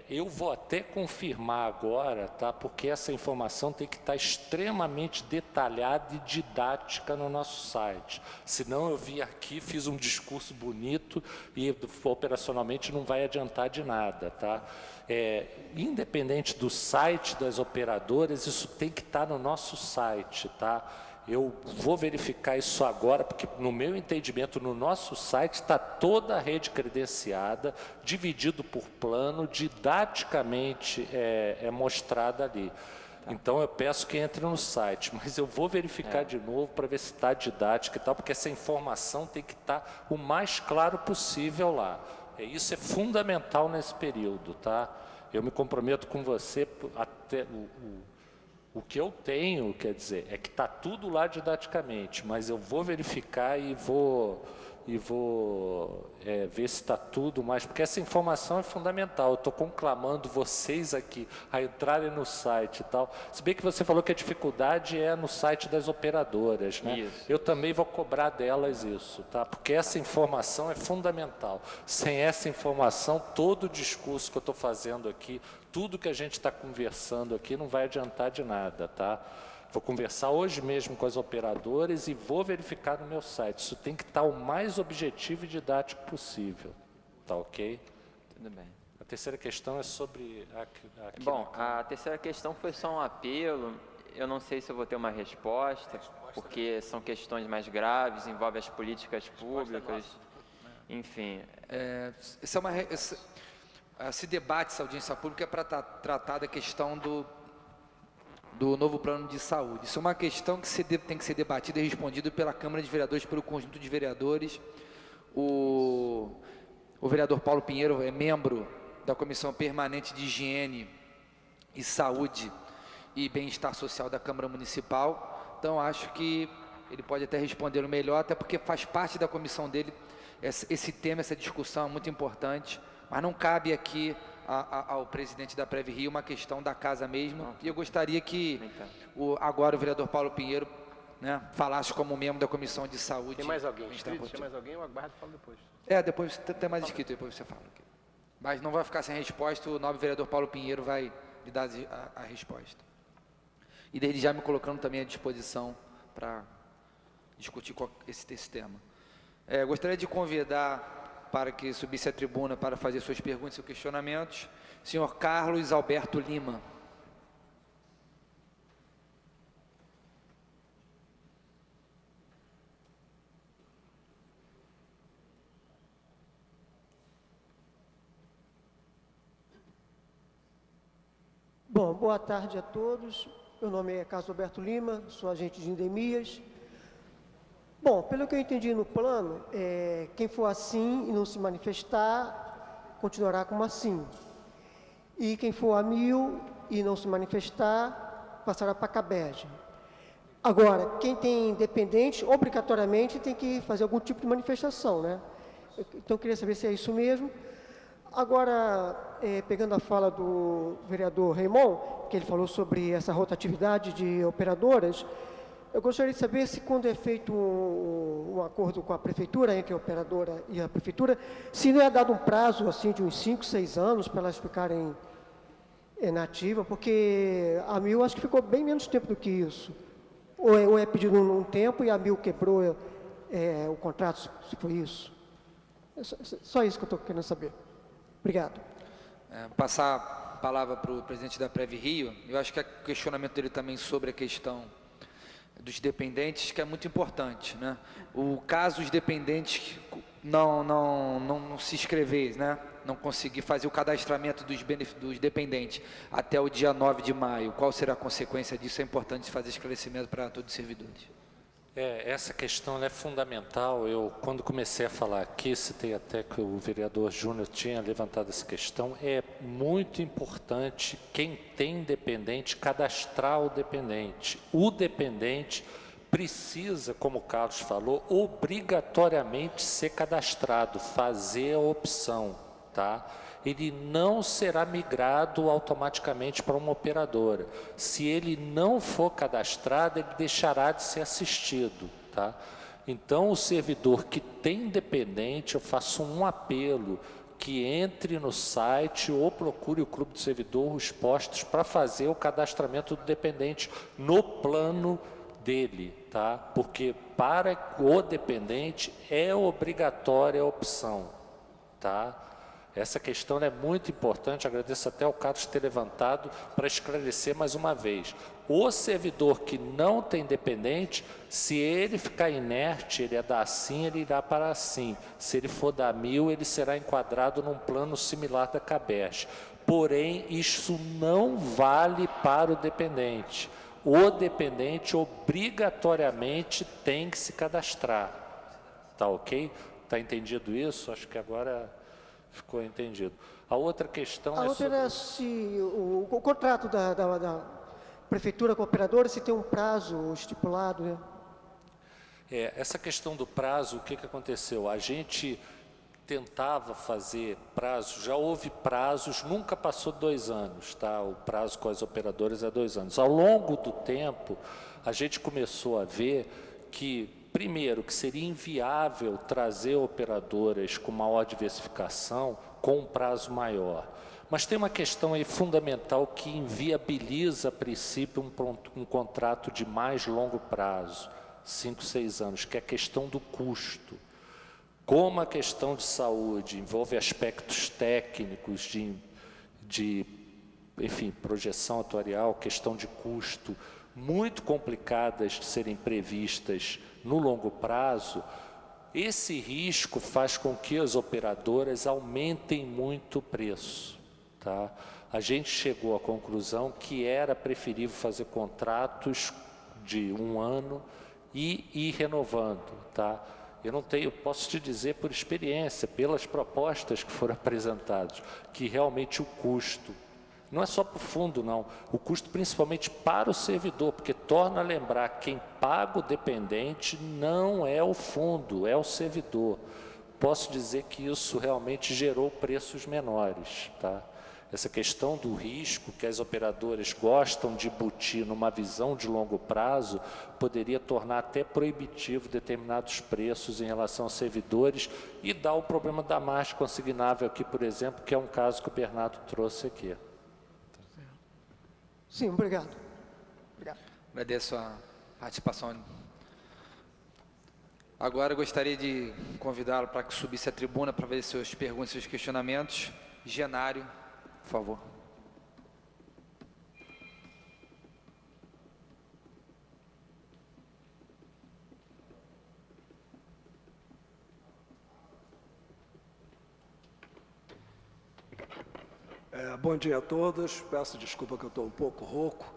Eu vou até confirmar agora, tá? Porque essa informação tem que estar extremamente detalhada e didática no nosso site. Senão eu vim aqui, fiz um discurso bonito e operacionalmente não vai adiantar de nada, tá? Independente do site das operadoras, isso tem que estar no nosso site, tá? Eu vou verificar isso agora, porque no meu entendimento, no nosso site está toda a rede credenciada, dividido por plano, didaticamente mostrada ali. Então eu peço que entre no site, mas eu vou verificar de novo para ver se está didática e tal, porque essa informação tem que estar o mais claro possível lá. Isso é fundamental nesse período, tá? Eu me comprometo com você até... O que eu tenho, quer dizer, é que está tudo lá didaticamente, mas eu vou verificar e vou ver se está tudo mais, porque essa informação é fundamental. Eu estou conclamando vocês aqui a entrarem no site e tal. Se bem que você falou que a dificuldade é no site das operadoras, né? Isso. Eu também vou cobrar delas isso, tá? Porque essa informação é fundamental. Sem essa informação, todo o discurso que eu estou fazendo aqui, tudo que a gente está conversando aqui não vai adiantar de nada, tá? Vou conversar hoje mesmo com as operadoras e vou verificar no meu site. Isso tem que estar o mais objetivo e didático possível, tá ok? Tudo bem. A terceira questão é sobre... Bom, a terceira questão foi só um apelo. Eu não sei se eu vou ter uma resposta, porque são questões mais graves, envolvem as políticas públicas, enfim. Esse debate, essa audiência pública, é para tratar da questão do novo plano de saúde. Isso é uma questão que tem que ser debatida e respondida pela Câmara de Vereadores, pelo conjunto de vereadores. O vereador Paulo Pinheiro é membro da Comissão Permanente de Higiene e Saúde e Bem-Estar Social da Câmara Municipal. Então, acho que ele pode até responder melhor, até porque faz parte da comissão dele. Esse tema, essa discussão é muito importante, mas não cabe aqui ao presidente da Prev Rio uma questão da casa mesmo. E eu gostaria que agora o vereador Paulo Pinheiro, né, falasse como membro da Comissão de Saúde. Tem mais alguém inscrito? Tem mais alguém? Eu aguardo e falo depois. Depois tem mais inscrito, depois você fala. Mas não vai ficar sem resposta, o nobre vereador Paulo Pinheiro vai lhe dar a resposta. E desde já me colocando também à disposição para discutir esse tema. Gostaria de convidar para que subisse à tribuna para fazer suas perguntas e questionamentos, senhor Carlos Alberto Lima. Bom, boa tarde a todos. Meu nome é Carlos Alberto Lima, sou agente de endemias. Bom, pelo que eu entendi no plano, quem for assim e não se manifestar, continuará como assim. E quem for a 1000 e não se manifestar, passará para a CABERJ. Agora, quem tem dependente, obrigatoriamente tem que fazer algum tipo de manifestação, né? Então, eu queria saber se é isso mesmo. Agora, pegando a fala do vereador Raimon, que ele falou sobre essa rotatividade de operadoras, eu gostaria de saber se, quando é feito um acordo com a prefeitura, entre a operadora e a prefeitura, se não é dado um prazo assim, de uns 5, 6 anos para elas ficarem na ativa, porque a 1000 acho que ficou bem menos tempo do que isso. Ou é pedido um tempo e a 1000 quebrou o contrato, se foi isso. Só isso que eu estou querendo saber. Obrigado. Passar a palavra para o presidente da Prev Rio. Eu acho que o questionamento dele também sobre a questão dos dependentes, que é muito importante, né? O caso dos dependentes não se inscrever, né? Não conseguir fazer o cadastramento dos dependentes até o dia 9 de maio, qual será a consequência disso? É importante fazer esclarecimento para todos os servidores. Essa questão é fundamental. Eu, quando comecei a falar aqui, citei até que o vereador Júnior tinha levantado essa questão, é muito importante quem tem dependente cadastrar o dependente. O dependente precisa, como o Carlos falou, obrigatoriamente ser cadastrado, fazer a opção, tá? Ele não será migrado automaticamente para uma operadora. Se ele não for cadastrado, ele deixará de ser assistido, tá? Então, o servidor que tem dependente, eu faço um apelo, que entre no site ou procure o Clube do Servidor, os postos, para fazer o cadastramento do dependente no plano dele, tá? Porque para o dependente é obrigatória a opção, tá? Essa questão é muito importante, agradeço até ao Carlos ter levantado para esclarecer mais uma vez. O servidor que não tem dependente, se ele ficar inerte, ele é da assim, ele irá para assim. Se ele for da 1000, ele será enquadrado num plano similar da CABERJ. Porém, isso não vale para o dependente. O dependente obrigatoriamente tem que se cadastrar. Tá ok? Tá entendido isso? Acho que agora ficou entendido. A outra questão a outra era se o contrato da prefeitura com a operadora, se tem um prazo estipulado, né? Essa questão do prazo, o que aconteceu? A gente tentava fazer prazo, já houve prazos, nunca passou 2 anos, tá? O prazo com as operadoras é 2 anos. Ao longo do tempo, a gente começou a ver que, primeiro, que seria inviável trazer operadoras com maior diversificação com um prazo maior. Mas tem uma questão aí fundamental que inviabiliza, a princípio, um contrato de mais longo prazo, 5, 6 anos, que é a questão do custo. Como a questão de saúde envolve aspectos técnicos enfim, projeção atuarial, questão de custo, muito complicadas de serem previstas no longo prazo, esse risco faz com que as operadoras aumentem muito o preço, tá? A gente chegou à conclusão que era preferível fazer contratos de 1 ano e ir renovando, tá? Eu posso te dizer por experiência, pelas propostas que foram apresentadas, que realmente o custo, não é só para o fundo não, o custo principalmente para o servidor, porque torna a lembrar, quem paga o dependente não é o fundo, é o servidor. Posso dizer que isso realmente gerou preços menores, tá? Essa questão do risco que as operadoras gostam de embutir numa visão de longo prazo poderia tornar até proibitivo determinados preços em relação aos servidores e dar o problema da margem consignável aqui, por exemplo, que é um caso que o Bernardo trouxe aqui. Sim, obrigado. Obrigado. Agradeço a participação. Agora eu gostaria de convidá-lo para que subisse à tribuna para ver suas perguntas e seus questionamentos. Genário, por favor. Bom dia a todos. Peço desculpa que eu estou um pouco rouco.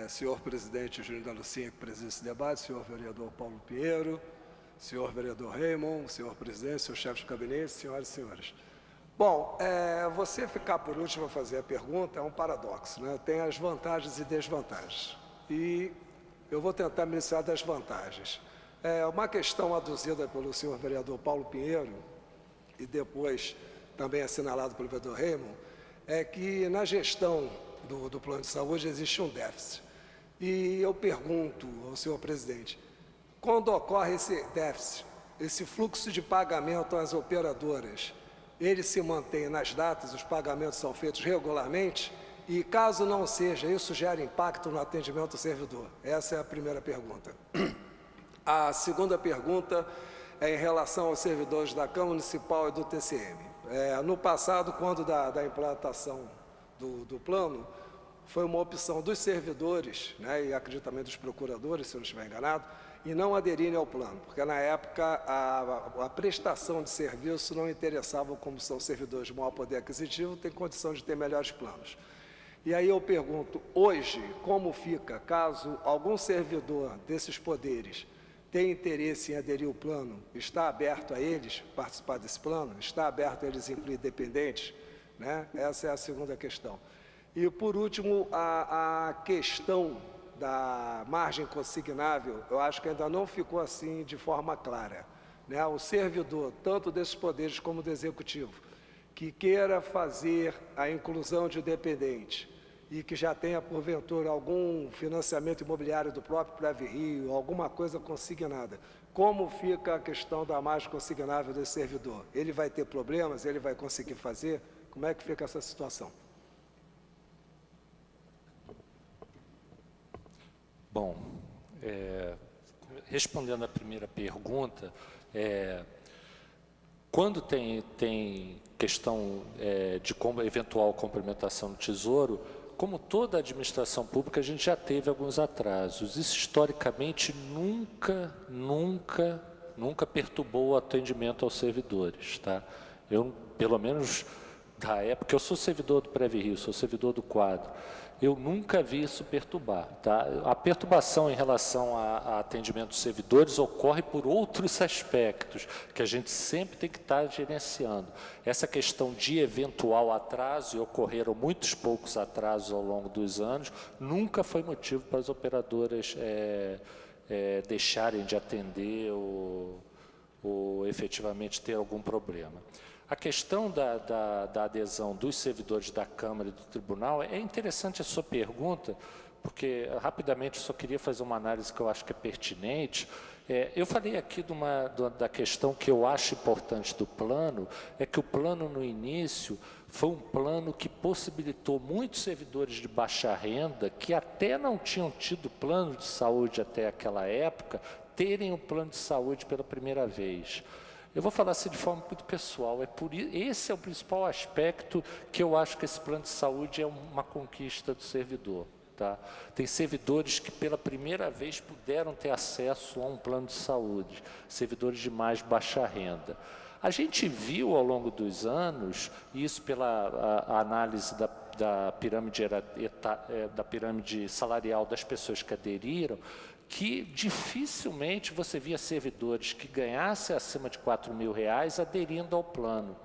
Senhor presidente Júlio da Lucinha, que preside esse debate, senhor vereador Paulo Pinheiro, senhor vereador Raymond, senhor presidente, senhor chefe de gabinete, senhoras e senhores. Bom, você ficar por último a fazer a pergunta é um paradoxo, né? Tem as vantagens e desvantagens. E eu vou tentar me iniciar das vantagens. Uma questão aduzida pelo senhor vereador Paulo Pinheiro, e depois também assinalado pelo vereador Raymond, é que na gestão do plano de saúde existe um déficit. E eu pergunto ao senhor presidente, quando ocorre esse déficit, esse fluxo de pagamento às operadoras, ele se mantém nas datas, os pagamentos são feitos regularmente? E caso não seja, isso gera impacto no atendimento ao servidor? Essa é a primeira pergunta. A segunda pergunta é em relação aos servidores da Câmara Municipal e do TCM. No passado, quando da implantação do plano, foi uma opção dos servidores, né, e acredito também dos procuradores, se eu não estiver enganado, e não aderirem ao plano, porque na época a prestação de serviço não interessava, como são servidores de maior poder aquisitivo, tem condição de ter melhores planos. E aí eu pergunto, hoje, como fica, caso algum servidor desses poderes tem interesse em aderir ao plano, está aberto a eles participar desse plano? Está aberto a eles incluir dependentes? Né? Essa é a segunda questão. E, por último, a questão da margem consignável, eu acho que ainda não ficou assim de forma clara. Né? O servidor, tanto desses poderes como do executivo, que queira fazer a inclusão de dependentes e que já tenha, porventura, algum financiamento imobiliário do próprio PREVI-Rio, alguma coisa consignada, como fica a questão da margem consignável desse servidor? Ele vai ter problemas? Ele vai conseguir fazer? Como é que fica essa situação? Bom, respondendo à primeira pergunta, quando tem questão de eventual complementação do Tesouro, como toda a administração pública, a gente já teve alguns atrasos. Isso, historicamente, nunca perturbou o atendimento aos servidores, tá? Eu, pelo menos, da época, eu sou servidor do PREVI-Rio, sou servidor do quadro, eu nunca vi isso perturbar, tá? A perturbação em relação a atendimento dos servidores ocorre por outros aspectos, que a gente sempre tem que estar gerenciando. Essa questão de eventual atraso, e ocorreram muitos poucos atrasos ao longo dos anos, nunca foi motivo para as operadoras deixarem de atender ou efetivamente ter algum problema. A questão da adesão dos servidores da Câmara e do Tribunal, é interessante a sua pergunta, porque rapidamente eu só queria fazer uma análise que eu acho que é pertinente. Eu falei aqui da questão que eu acho importante do plano, é que o plano no início foi um plano que possibilitou muitos servidores de baixa renda, que até não tinham tido plano de saúde até aquela época, terem o plano de saúde pela primeira vez. Eu vou falar assim de forma muito pessoal, esse é o principal aspecto que eu acho que esse plano de saúde é uma conquista do servidor. Tá? Tem servidores que pela primeira vez puderam ter acesso a um plano de saúde, servidores de mais baixa renda. A gente viu ao longo dos anos, isso pela análise da pirâmide salarial das pessoas que aderiram, que dificilmente você via servidores que ganhassem acima de R$4.000 aderindo ao plano.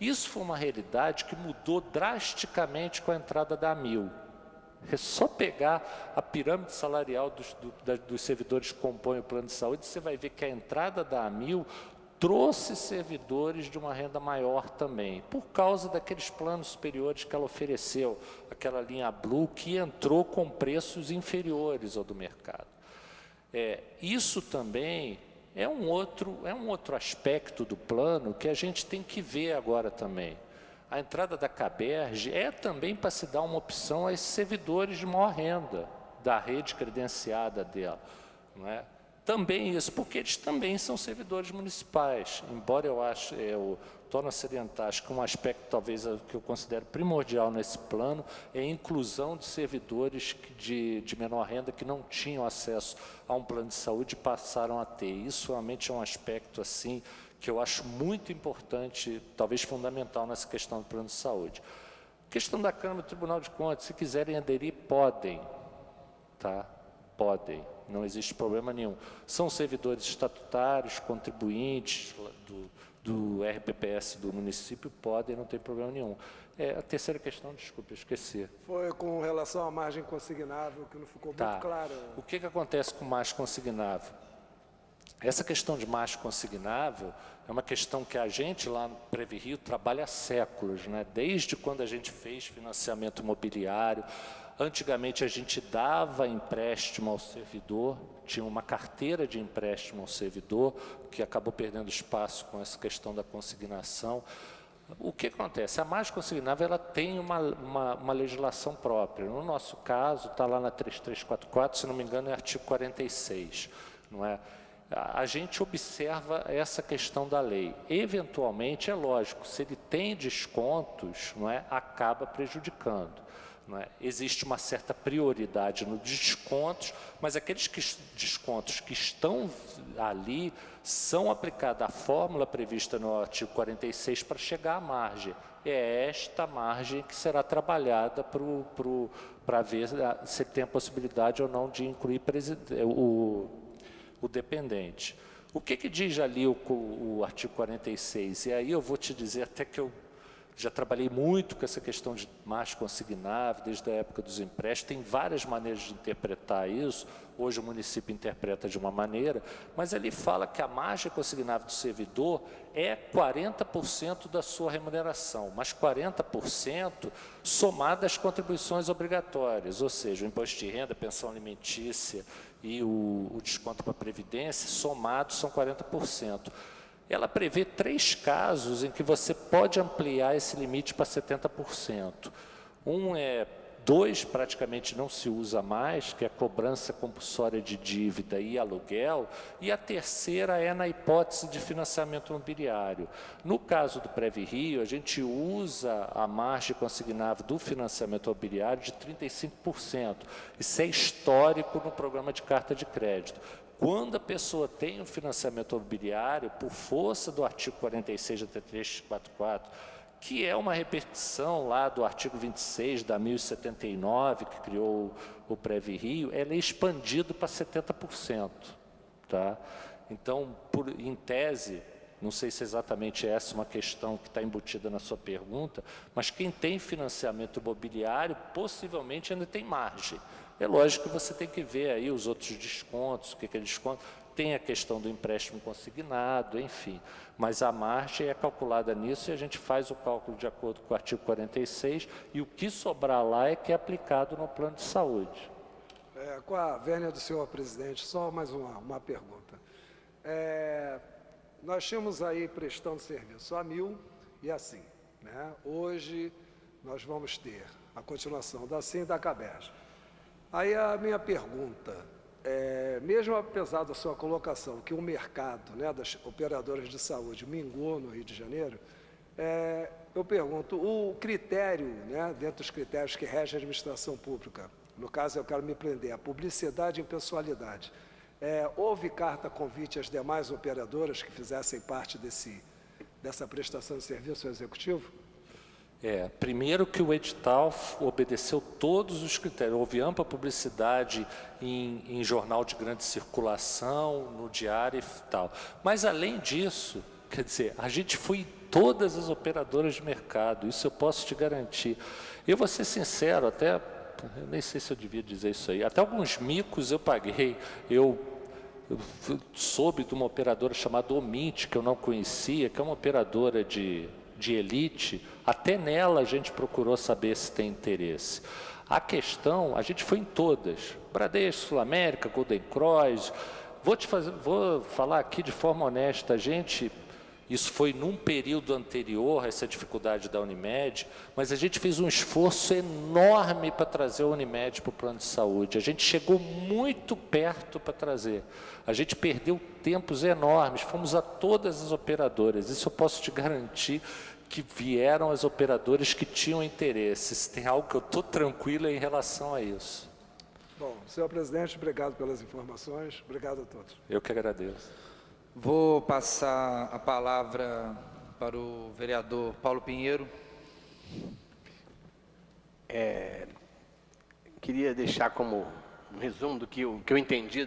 Isso foi uma realidade que mudou drasticamente com a entrada da AMIL. É só pegar a pirâmide salarial dos servidores que compõem o plano de saúde, você vai ver que a entrada da AMIL trouxe servidores de uma renda maior também, por causa daqueles planos superiores que ela ofereceu, aquela linha Blue que entrou com preços inferiores ao do mercado. Isso também é um outro aspecto do plano que a gente tem que ver agora também. A entrada da CABERJ é também para se dar uma opção a esses servidores de maior renda, da rede credenciada dela. Não é? Também isso, porque eles também são servidores municipais, embora eu torno a salientar, acho que um aspecto talvez que eu considero primordial nesse plano é a inclusão de servidores de menor renda que não tinham acesso a um plano de saúde e passaram a ter. Isso realmente é um aspecto assim que eu acho muito importante, talvez fundamental nessa questão do plano de saúde. Questão da Câmara e do Tribunal de Contas, se quiserem aderir, podem, tá? Podem, não existe problema nenhum. São servidores estatutários, contribuintes do RPPS do município, podem, não tem problema nenhum. A terceira questão, desculpe, eu esqueci. Foi com relação à margem consignável, que não ficou muito claro. O que acontece com margem consignável? Essa questão de margem consignável é uma questão que a gente lá no PreviRio trabalha há séculos, né? Desde quando a gente fez financiamento imobiliário. Antigamente a gente dava empréstimo ao servidor, tinha uma carteira de empréstimo ao servidor, que acabou perdendo espaço com essa questão da consignação. O que acontece? A margem consignável ela tem uma legislação própria. No nosso caso, está lá na 3344, se não me engano, é artigo 46, não é? A gente observa essa questão da lei. Eventualmente, é lógico, se ele tem descontos, não é, acaba prejudicando. Não é? Existe uma certa prioridade nos descontos, mas aqueles descontos que estão ali são aplicados à fórmula prevista no artigo 46 para chegar à margem. É esta margem que será trabalhada para ver se tem a possibilidade ou não de incluir o dependente. O que diz ali o artigo 46? E aí eu vou te dizer até que eu já trabalhei muito com essa questão de margem consignável, desde a época dos empréstimos, tem várias maneiras de interpretar isso, hoje o município interpreta de uma maneira, mas ele fala que a margem consignável do servidor é 40% da sua remuneração, mas 40% somado às contribuições obrigatórias, ou seja, o imposto de renda, pensão alimentícia e o desconto para a Previdência, somados são 40%. Ela prevê 3 casos em que você pode ampliar esse limite para 70%. 2 praticamente não se usa mais, que é a cobrança compulsória de dívida e aluguel, e a terceira é na hipótese de financiamento imobiliário. No caso do PreviRio, a gente usa a margem consignável do financiamento imobiliário de 35%. Isso é histórico no programa de carta de crédito. Quando a pessoa tem um financiamento imobiliário, por força do artigo 46 da 3344, que é uma repetição lá do artigo 26 da 1079, que criou o PreviRio, ela é expandido para 70%. Tá? Então, em tese, não sei se exatamente essa é uma questão que está embutida na sua pergunta, mas quem tem financiamento imobiliário, possivelmente ainda tem margem. É lógico que você tem que ver aí os outros descontos, o que é desconto. Tem a questão do empréstimo consignado, enfim. Mas a margem é calculada nisso e a gente faz o cálculo de acordo com o artigo 46 e o que sobrar lá é que é aplicado no plano de saúde. Com a vênia do senhor presidente, só mais uma pergunta. Nós tínhamos aí prestando serviço a 1000 e assim, né? Hoje nós vamos ter a continuação da SIM e da CABERJ. Aí a minha pergunta, mesmo apesar da sua colocação que o mercado, né, das operadoras de saúde minguou no Rio de Janeiro, eu pergunto, o critério, né, dentro dos critérios que regem a administração pública, no caso eu quero me prender, a publicidade e impessoalidade, houve carta convite às demais operadoras que fizessem parte dessa prestação de serviço ao executivo? Primeiro que o edital obedeceu todos os critérios. Houve ampla publicidade em jornal de grande circulação, no diário e tal. Mas, além disso, quer dizer, a gente foi em todas as operadoras de mercado, isso eu posso te garantir. Eu vou ser sincero, eu nem sei se eu devia dizer isso aí, até alguns micos eu paguei. Eu soube de uma operadora chamada Omint, que eu não conhecia, que é uma operadora de elite, até nela a gente procurou saber se tem interesse. A questão, a gente foi em todas, Bradesco, Sul América, Golden Cross, vou falar aqui de forma honesta, isso foi num período anterior a essa dificuldade da Unimed, mas a gente fez um esforço enorme para trazer a Unimed para o plano de saúde. A gente chegou muito perto para trazer. A gente perdeu tempos enormes, fomos a todas as operadoras. Isso eu posso te garantir que vieram as operadoras que tinham interesse. Se tem algo que eu estou tranquilo em relação a isso. Bom, senhor presidente, obrigado pelas informações. Obrigado a todos. Eu que agradeço. Vou passar a palavra para o vereador Paulo Pinheiro. Queria deixar como um resumo do que eu entendi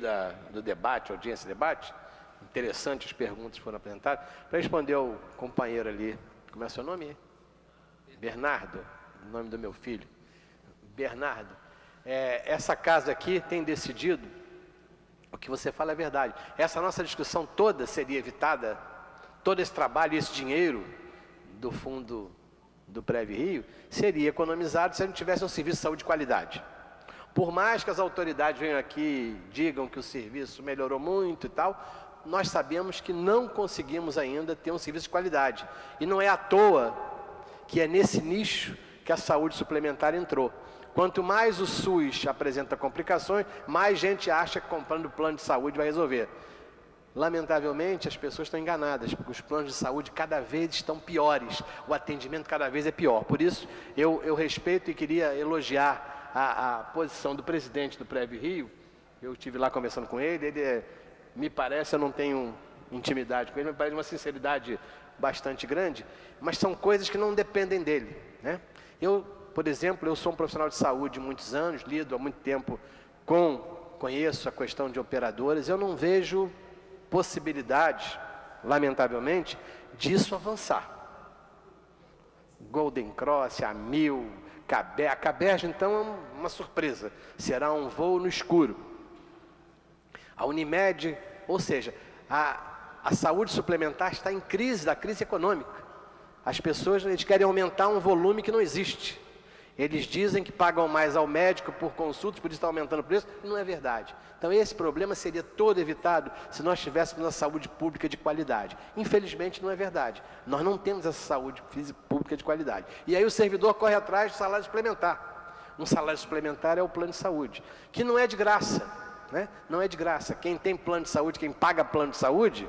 do debate, audiência-debate. Interessante as perguntas que foram apresentadas. Para responder ao companheiro ali, como é seu nome? Bernardo, o nome do meu filho. Bernardo, essa casa aqui tem decidido, o que você fala é verdade. Essa nossa discussão toda seria evitada, todo esse trabalho, esse dinheiro do fundo do Prev Rio, seria economizado se a gente tivesse um serviço de saúde de qualidade. Por mais que as autoridades venham aqui e digam que o serviço melhorou muito e tal, nós sabemos que não conseguimos ainda ter um serviço de qualidade. E não é à toa que é nesse nicho que a saúde suplementar entrou. Quanto mais o SUS apresenta complicações, mais gente acha que comprando o plano de saúde vai resolver. Lamentavelmente, as pessoas estão enganadas, porque os planos de saúde cada vez estão piores, o atendimento cada vez é pior. Por isso, eu respeito e queria elogiar a posição do presidente do Prev Rio. Eu estive lá conversando com ele, me parece, eu não tenho intimidade com ele, me parece uma sinceridade bastante grande, mas são coisas que não dependem dele, né? Por exemplo, eu sou um profissional de saúde há muitos anos, lido há muito tempo conheço a questão de operadoras, eu não vejo possibilidade, lamentavelmente, disso avançar. Golden Cross, a 1000, a CABERJ, então, é uma surpresa, será um voo no escuro. A Unimed, ou seja, a saúde suplementar está em crise, da crise econômica. As pessoas querem aumentar um volume que não existe. Eles dizem que pagam mais ao médico por consultas, por isso está aumentando o preço, e não é verdade. Então esse problema seria todo evitado se nós tivéssemos uma saúde pública de qualidade. Infelizmente não é verdade. Nós não temos essa saúde pública de qualidade. E aí o servidor corre atrás do salário suplementar. Um salário suplementar é o plano de saúde, que não é de graça, né? Não é de graça. Quem tem plano de saúde, quem paga plano de saúde,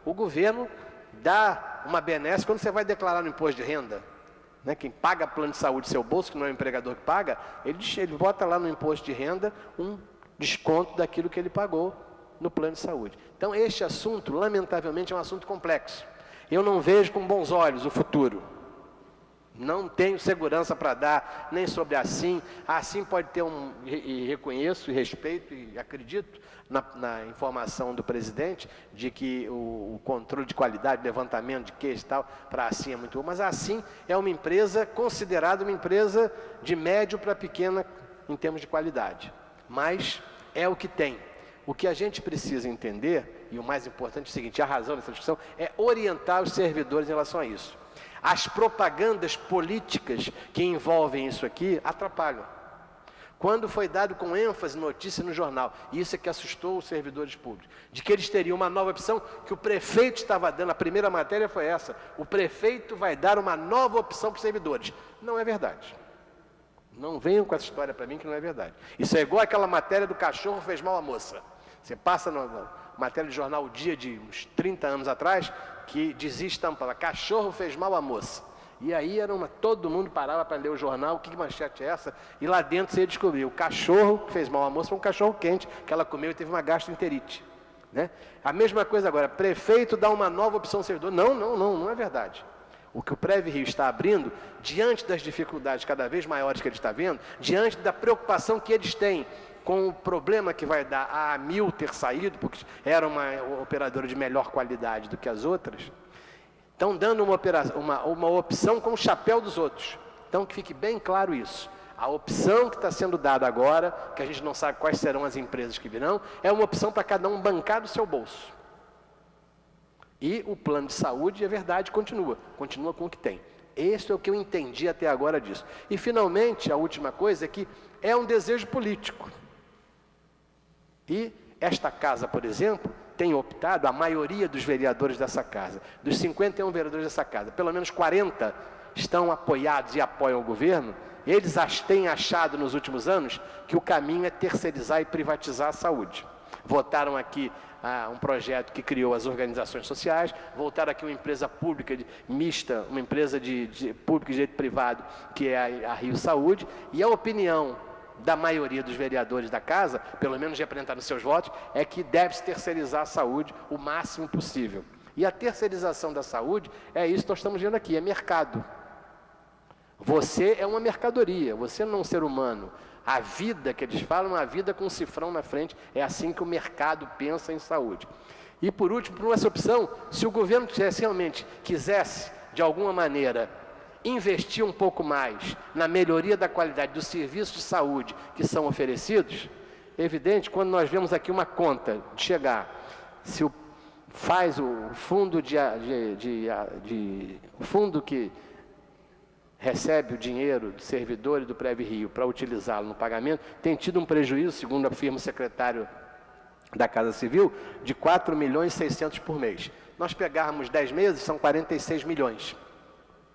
o governo dá uma benesse quando você vai declarar no imposto de renda. Né? Quem paga plano de saúde, seu bolso, que não é o empregador que paga, ele bota lá no imposto de renda um desconto daquilo que ele pagou no plano de saúde. Então, este assunto, lamentavelmente, é um assunto complexo. Eu não vejo com bons olhos o futuro. Não tenho segurança para dar nem sobre a SIM. A SIM pode ter e reconheço, e respeito, e acredito na informação do presidente, de que o controle de qualidade, levantamento de queijo e tal, para a SIM é muito bom. Mas a SIM é uma empresa considerada uma empresa de médio para pequena em termos de qualidade. mas é o que tem. O que a gente precisa entender, e o mais importante é o seguinte, a razão dessa discussão, é orientar os servidores em relação a isso. As propagandas políticas que envolvem isso aqui atrapalham. Quando foi dado com ênfase notícia no jornal, e isso é que assustou os servidores públicos, de que eles teriam uma nova opção, que o prefeito estava dando, a primeira matéria foi essa, o prefeito vai dar uma nova opção para os servidores. Não é verdade. Não venham com essa história para mim que não é verdade. Isso é igual aquela matéria do cachorro fez mal à moça. Você passa na matéria de jornal o dia de uns 30 anos atrás, que dizia estampada, cachorro fez mal à moça. E aí todo mundo parava para ler o jornal, que manchete é essa? E lá dentro você ia descobrir, o cachorro que fez mal à moça foi um cachorro quente, que ela comeu e teve uma gastroenterite. Né? A mesma coisa agora, prefeito dá uma nova opção ao servidor. Não é verdade. O que o PrevRio está abrindo, diante das dificuldades cada vez maiores que ele está vendo, diante da preocupação que eles têm com o problema que vai dar a AMIL ter saído, porque era uma operadora de melhor qualidade do que as outras, estão dando uma opção com o chapéu dos outros. Então, que fique bem claro isso. A opção que está sendo dada agora, que a gente não sabe quais serão as empresas que virão, é uma opção para cada um bancar do seu bolso. E o plano de saúde, é verdade, continua com o que tem. Esse é o que eu entendi até agora disso. E, finalmente, a última coisa é que é um desejo político. E esta casa, por exemplo, tem optado, a maioria dos vereadores dessa casa, dos 51 vereadores dessa casa, pelo menos 40 estão apoiados e apoiam o governo, eles têm achado nos últimos anos que o caminho é terceirizar e privatizar a saúde. Votaram aqui um projeto que criou as organizações sociais, voltaram aqui uma empresa pública mista, uma empresa de público e direito privado, que é a Rio Saúde, e a opinião da maioria dos vereadores da casa, pelo menos representando os seus votos, é que deve-se terceirizar a saúde o máximo possível. E a terceirização da saúde é isso que nós estamos vendo aqui, é mercado. Você é uma mercadoria, você não é um ser humano. A vida que eles falam, a vida com um cifrão na frente, é assim que o mercado pensa em saúde. E por último, por essa opção, se o governo realmente quisesse, de alguma maneira, investir um pouco mais na melhoria da qualidade dos serviços de saúde que são oferecidos, é evidente, quando nós vemos aqui uma conta de chegar, se faz o fundo o fundo que recebe o dinheiro do servidor e do PrevRio para utilizá-lo no pagamento, tem tido um prejuízo, segundo afirma o secretário da Casa Civil, de 4 milhões e 600 por mês. Nós pegarmos 10 meses, são 46 milhões.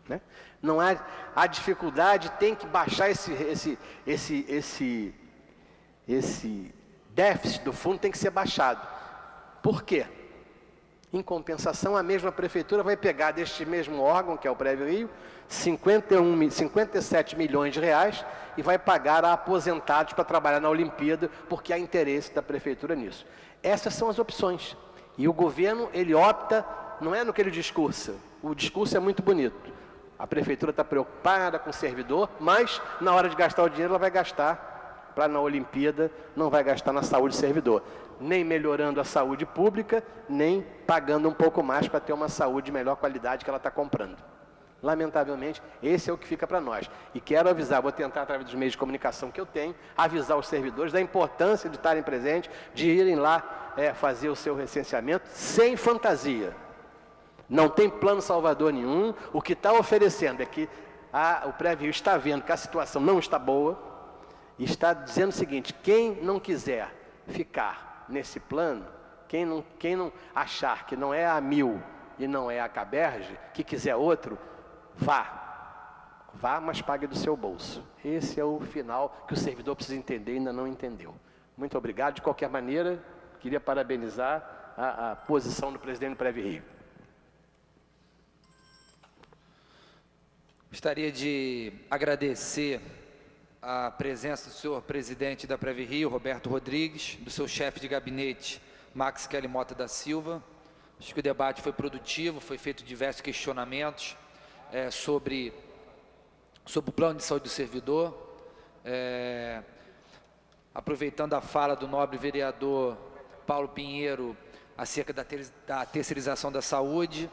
Né? Não há a dificuldade, tem que baixar esse déficit do fundo, tem que ser baixado. Por quê? Em compensação, a mesma prefeitura vai pegar deste mesmo órgão, que é o PrevRio, 57 milhões de reais e vai pagar a aposentados para trabalhar na Olimpíada, porque há interesse da prefeitura nisso. Essas são as opções. E o governo, ele opta, não é no que ele discursa. O discurso é muito bonito. A prefeitura está preocupada com o servidor, mas na hora de gastar o dinheiro, ela vai gastar para na Olimpíada, não vai gastar na saúde do servidor. Nem melhorando a saúde pública, nem pagando um pouco mais para ter uma saúde de melhor qualidade que ela está comprando. Lamentavelmente, esse é o que fica para nós. E quero avisar, vou tentar, através dos meios de comunicação que eu tenho, avisar os servidores da importância de estarem presentes, de irem lá fazer o seu recenseamento sem fantasia. Não tem plano salvador nenhum. O que está oferecendo é que o PrevRio está vendo que a situação não está boa e está dizendo o seguinte: quem não quiser ficar nesse plano, quem não achar que não é a AMIL e não é a Caberge, que quiser outro, vá, mas pague do seu bolso. Esse é o final que o servidor precisa entender e ainda não entendeu. Muito obrigado. De qualquer maneira, queria parabenizar a posição do presidente do PrevRio. Gostaria de agradecer a presença do senhor presidente da PrevRio, Roberto Rodrigues, do seu chefe de gabinete, Max Kelly Mota da Silva. Acho que o debate foi produtivo, foi feito diversos questionamentos sobre o plano de saúde do servidor. Aproveitando a fala do nobre vereador Paulo Pinheiro acerca da terceirização da saúde,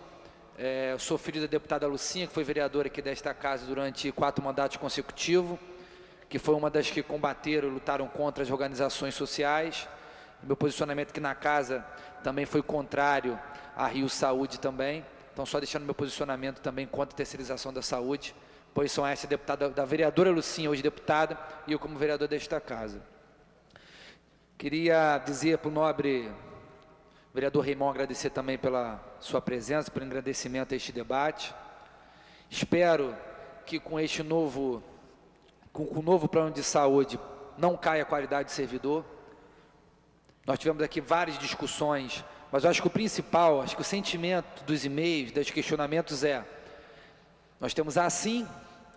eu sou filho da deputada Lucinha, que foi vereadora aqui desta casa durante 4 mandatos consecutivos. que foi uma das que combateram e lutaram contra as organizações sociais. Meu posicionamento aqui na casa também foi contrário à Rio Saúde também. Então, só deixando meu posicionamento também contra a terceirização da saúde. Posição essa deputada, da vereadora Lucinha, hoje deputada, e eu como vereador desta casa. Queria dizer para o nobre vereador Raimon agradecer também pela sua presença, pelo agradecimento a este debate. Espero que com este novo, com o novo plano de saúde, não caia a qualidade de servidor. Nós tivemos aqui várias discussões, mas eu acho que o principal, acho que o sentimento dos e-mails, dos questionamentos nós temos a Assim,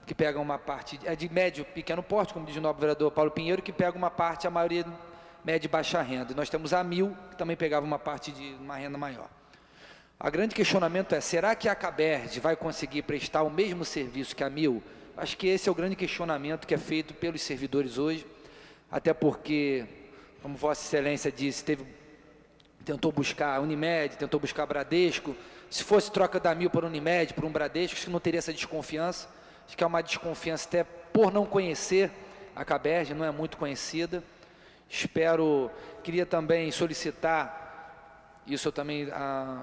que pega uma parte, de médio, pequeno porte, como diz o nobre vereador Paulo Pinheiro, que pega uma parte, a maioria média e baixa renda. E nós temos a Mil, que também pegava uma parte de uma renda maior. O grande questionamento é, será que a Caberge vai conseguir prestar o mesmo serviço que a Mil? Acho que esse é o grande questionamento que é feito pelos servidores hoje, até porque, como Vossa Excelência disse, tentou buscar a Unimed, tentou buscar a Bradesco. Se fosse troca da Mil por Unimed, por um Bradesco, acho que não teria essa desconfiança. Acho que é uma desconfiança até por não conhecer a Caberge, não é muito conhecida. Queria também solicitar, isso eu também,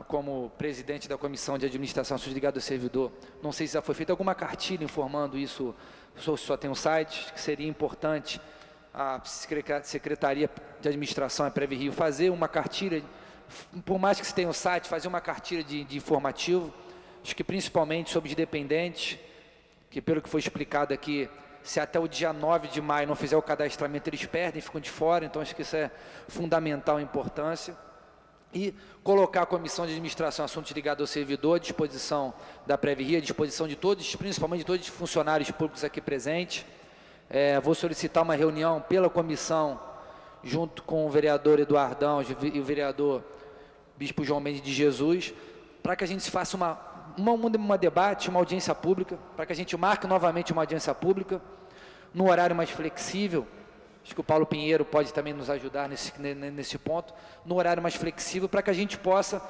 como presidente da Comissão de Administração Ligada ao Servidor, não sei se já foi feita alguma cartilha informando isso, só tem um site, que seria importante a Secretaria de Administração, a Prev Rio, fazer uma cartilha, por mais que se tenha um site, fazer uma cartilha de informativo, acho que principalmente sobre os dependentes, que pelo que foi explicado aqui, se até o dia 9 de maio não fizer o cadastramento, eles perdem, ficam de fora, então acho que isso é fundamental importância. E colocar a Comissão de Administração Assuntos Ligados ao Servidor à disposição da Prev Rio, à disposição de todos, principalmente de todos os funcionários públicos aqui presentes. Vou solicitar uma reunião pela comissão, junto com o vereador Eduardão e o vereador Bispo João Mendes de Jesus, para que a gente faça uma debate, uma audiência pública, para que a gente marque novamente uma audiência pública, num horário mais flexível. Acho que o Paulo Pinheiro pode também nos ajudar nesse ponto, no horário mais flexível, para que a gente possa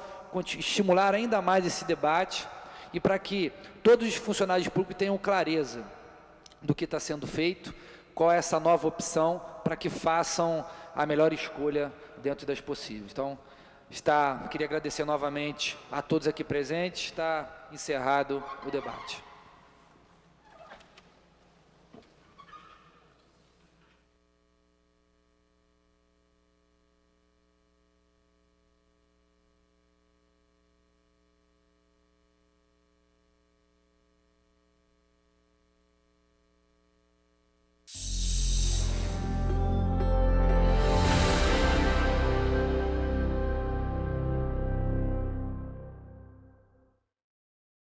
estimular ainda mais esse debate e para que todos os funcionários públicos tenham clareza do que está sendo feito, qual é essa nova opção, para que façam a melhor escolha dentro das possíveis. Então, queria agradecer novamente a todos aqui presentes, está encerrado o debate.